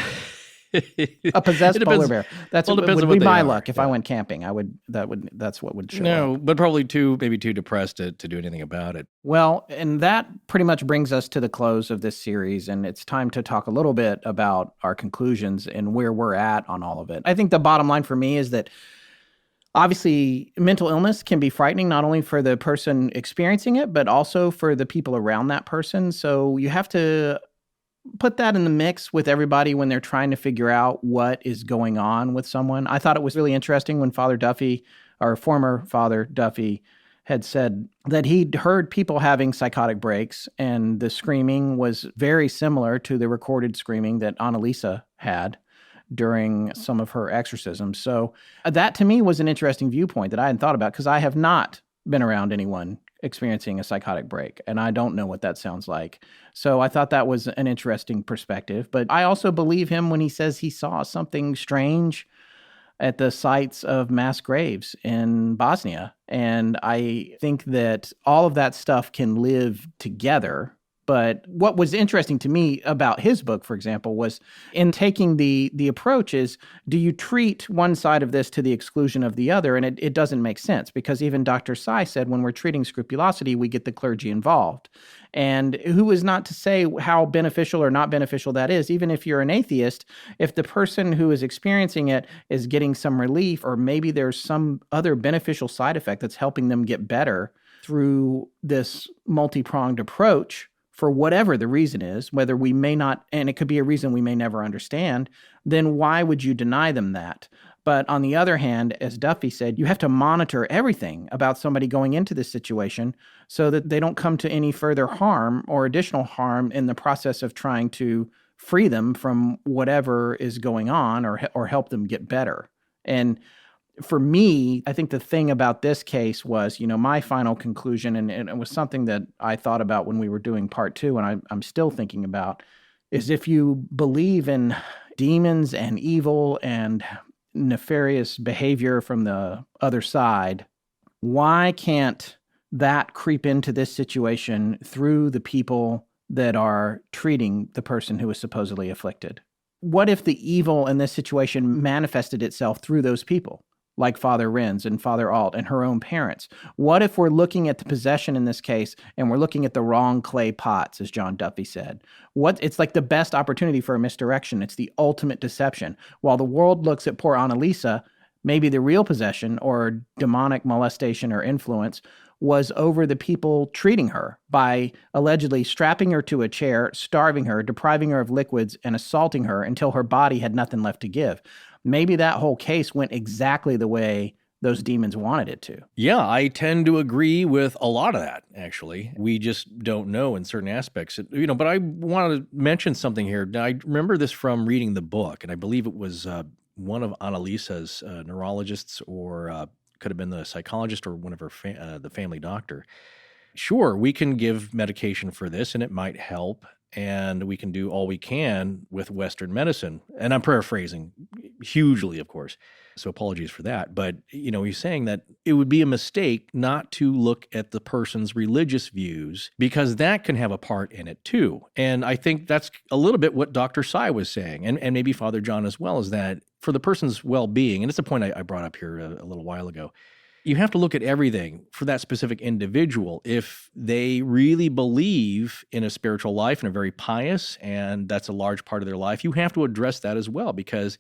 a possessed polar bear. That would be my luck. If I went camping, that's what would show No, up. but probably maybe too depressed to do anything about it. Well, and that pretty much brings us to the close of this series, and it's time to talk a little bit about our conclusions and where we're at on all of it. I think the bottom line for me is that obviously mental illness can be frightening, not only for the person experiencing it, but also for the people around that person. So you have to put that in the mix with everybody when they're trying to figure out what is going on with someone. I thought it was really interesting when Father Duffy, our former Father Duffy, had said that he'd heard people having psychotic breaks, and the screaming was very similar to the recorded screaming that Anneliese had during some of her exorcisms. So that to me was an interesting viewpoint that I hadn't thought about, because I have not been around anyone experiencing a psychotic break, and I don't know what that sounds like. So I thought that was an interesting perspective. But I also believe him when he says he saw something strange at the sites of mass graves in Bosnia. And I think that all of that stuff can live together. But what was interesting to me about his book, for example, was in taking the approach is, do you treat one side of this to the exclusion of the other? And it doesn't make sense, because even Dr. Sy said when we're treating scrupulosity, we get the clergy involved. And who is not to say how beneficial or not beneficial that is? Even if you're an atheist, if the person who is experiencing it is getting some relief, or maybe there's some other beneficial side effect that's helping them get better through this multi-pronged approach, for whatever the reason is, whether we may not, and it could be a reason we may never understand, then why would you deny them that? But on the other hand, as Duffy said, you have to monitor everything about somebody going into this situation so that they don't come to any further harm or additional harm in the process of trying to free them from whatever is going on or help them get better. And For me, I think the thing about this case was, my final conclusion, and it was something that I thought about when we were doing part 2, and I'm still thinking about, is if you believe in demons and evil and nefarious behavior from the other side, why can't that creep into this situation through the people that are treating the person who is supposedly afflicted? What if the evil in this situation manifested itself through those people, like Father Renz and Father Alt and her own parents? What if we're looking at the possession in this case and we're looking at the wrong clay pots, as John Duffy said? It's like the best opportunity for a misdirection. It's the ultimate deception. While the world looks at poor Anneliese, maybe the real possession or demonic molestation or influence was over the people treating her by allegedly strapping her to a chair, starving her, depriving her of liquids, and assaulting her until her body had nothing left to give. Maybe that whole case went exactly the way those demons wanted it to. Yeah, I tend to agree with a lot of that, actually. We just don't know in certain aspects. But I wanted to mention something here. I remember this from reading the book, and I believe it was one of Anneliese's neurologists, or could have been the psychologist or one of her the family doctor. Sure, we can give medication for this, and it might help, and we can do all we can with Western medicine. And I'm paraphrasing hugely, of course, so apologies for that. But, he's saying that it would be a mistake not to look at the person's religious views, because that can have a part in it too. And I think that's a little bit what Dr. Sy was saying, and maybe Father John as well, is that for the person's well-being, and it's a point I brought up here a little while ago, you have to look at everything for that specific individual. If they really believe in a spiritual life and are very pious, and that's a large part of their life, you have to address that as well, because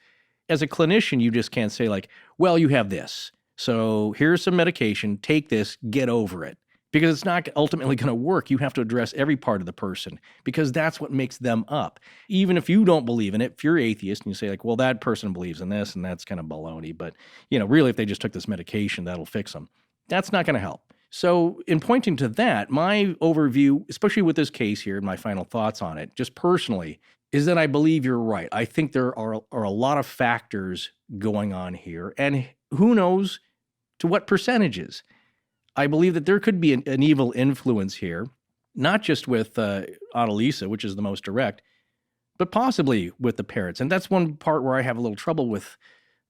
as a clinician, you just can't say like, well, you have this, so here's some medication, take this, get over it. Because it's not ultimately going to work. You have to address every part of the person, because that's what makes them up. Even if you don't believe in it, if you're atheist and you say like, well, that person believes in this and that's kind of baloney, but really if they just took this medication, that'll fix them. That's not going to help. So in pointing to that, my overview, especially with this case here and my final thoughts on it, just personally, is that I believe you're right. I think there are a lot of factors going on here, and who knows to what percentages. I believe that there could be an evil influence here, not just with Anneliese, which is the most direct, but possibly with the parents. And that's one part where I have a little trouble with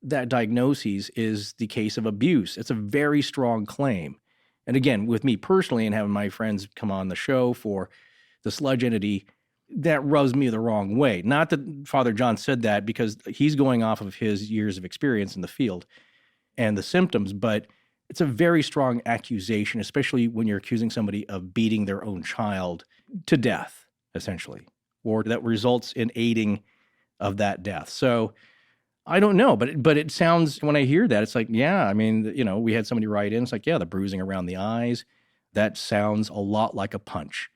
that diagnosis, is the case of abuse. It's a very strong claim. And again, with me personally and having my friends come on the show for the sludge entity, that rubs me the wrong way. Not that Father John said that, because he's going off of his years of experience in the field and the symptoms, but it's a very strong accusation, especially when you're accusing somebody of beating their own child to death, essentially, or that results in aiding of that death. So I don't know, but it sounds, when I hear that, it's like, yeah, I mean, we had somebody write in, it's like, yeah, the bruising around the eyes, that sounds a lot like a punch.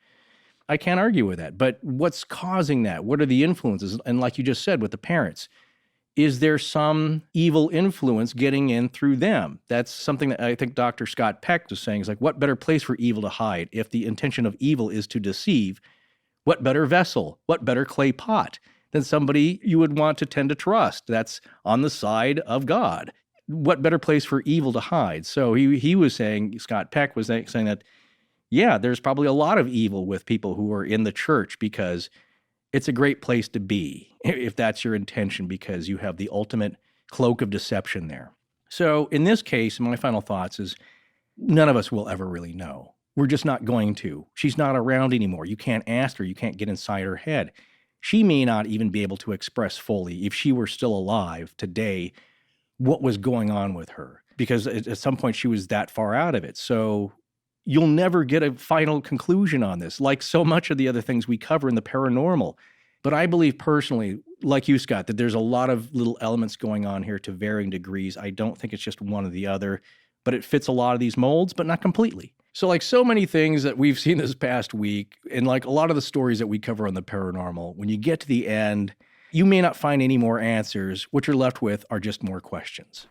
I can't argue with that, but what's causing that? What are the influences? And like you just said with the parents, is there some evil influence getting in through them? That's something that I think Dr. Scott Peck was saying, is like, what better place for evil to hide? If the intention of evil is to deceive, what better vessel, what better clay pot than somebody you would want to tend to trust that's on the side of God? What better place for evil to hide? So he was saying, Scott Peck was saying that, yeah, there's probably a lot of evil with people who are in the church, because it's a great place to be if that's your intention, because you have the ultimate cloak of deception there. So in this case, my final thoughts is none of us will ever really know. We're just not going to. She's not around anymore. You can't ask her. You can't get inside her head. She may not even be able to express fully, if she were still alive today, what was going on with her, because at some point she was that far out of it. So you'll never get a final conclusion on this, like so much of the other things we cover in the paranormal. But I believe personally, like you, Scott, that there's a lot of little elements going on here to varying degrees. I don't think it's just one or the other, but it fits a lot of these molds, but not completely. So like so many things that we've seen this past week, and like a lot of the stories that we cover on the paranormal, when you get to the end, you may not find any more answers. What you're left with are just more questions.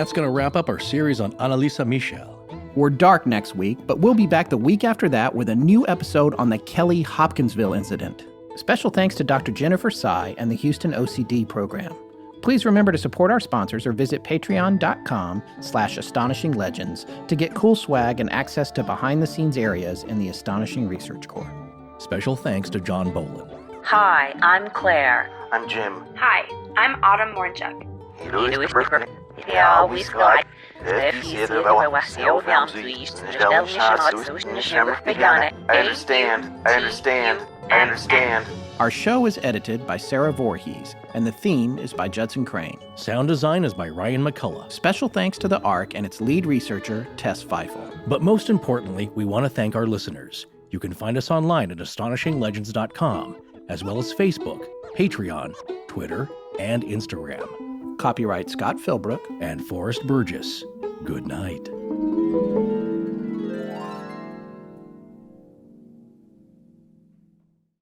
that's going to wrap up our series on Anneliese Michel. We're dark next week, but we'll be back the week after that with a new episode on the Kelly Hopkinsville incident. Special thanks to Dr. Jennifer Tsai and the Houston OCD Program. Please remember to support our sponsors or visit patreon.com/astonishinglegends to get cool swag and access to behind-the-scenes areas in the Astonishing Research Corps. Special thanks to John Boland. Hi, I'm Claire. I'm Jim. Hi, I'm Autumn Mornchuk. I understand. Our show is edited by Sarah Voorhees, and the theme is by Judson Crane. Sound design is by Ryan McCullough. Special thanks to the ARC and its lead researcher, Tess Feifel. But most importantly, we want to thank our listeners. You can find us online at astonishinglegends.com, as well as Facebook, Patreon, Twitter, and Instagram. Copyright Scott Philbrook and Forrest Burgess. Good night.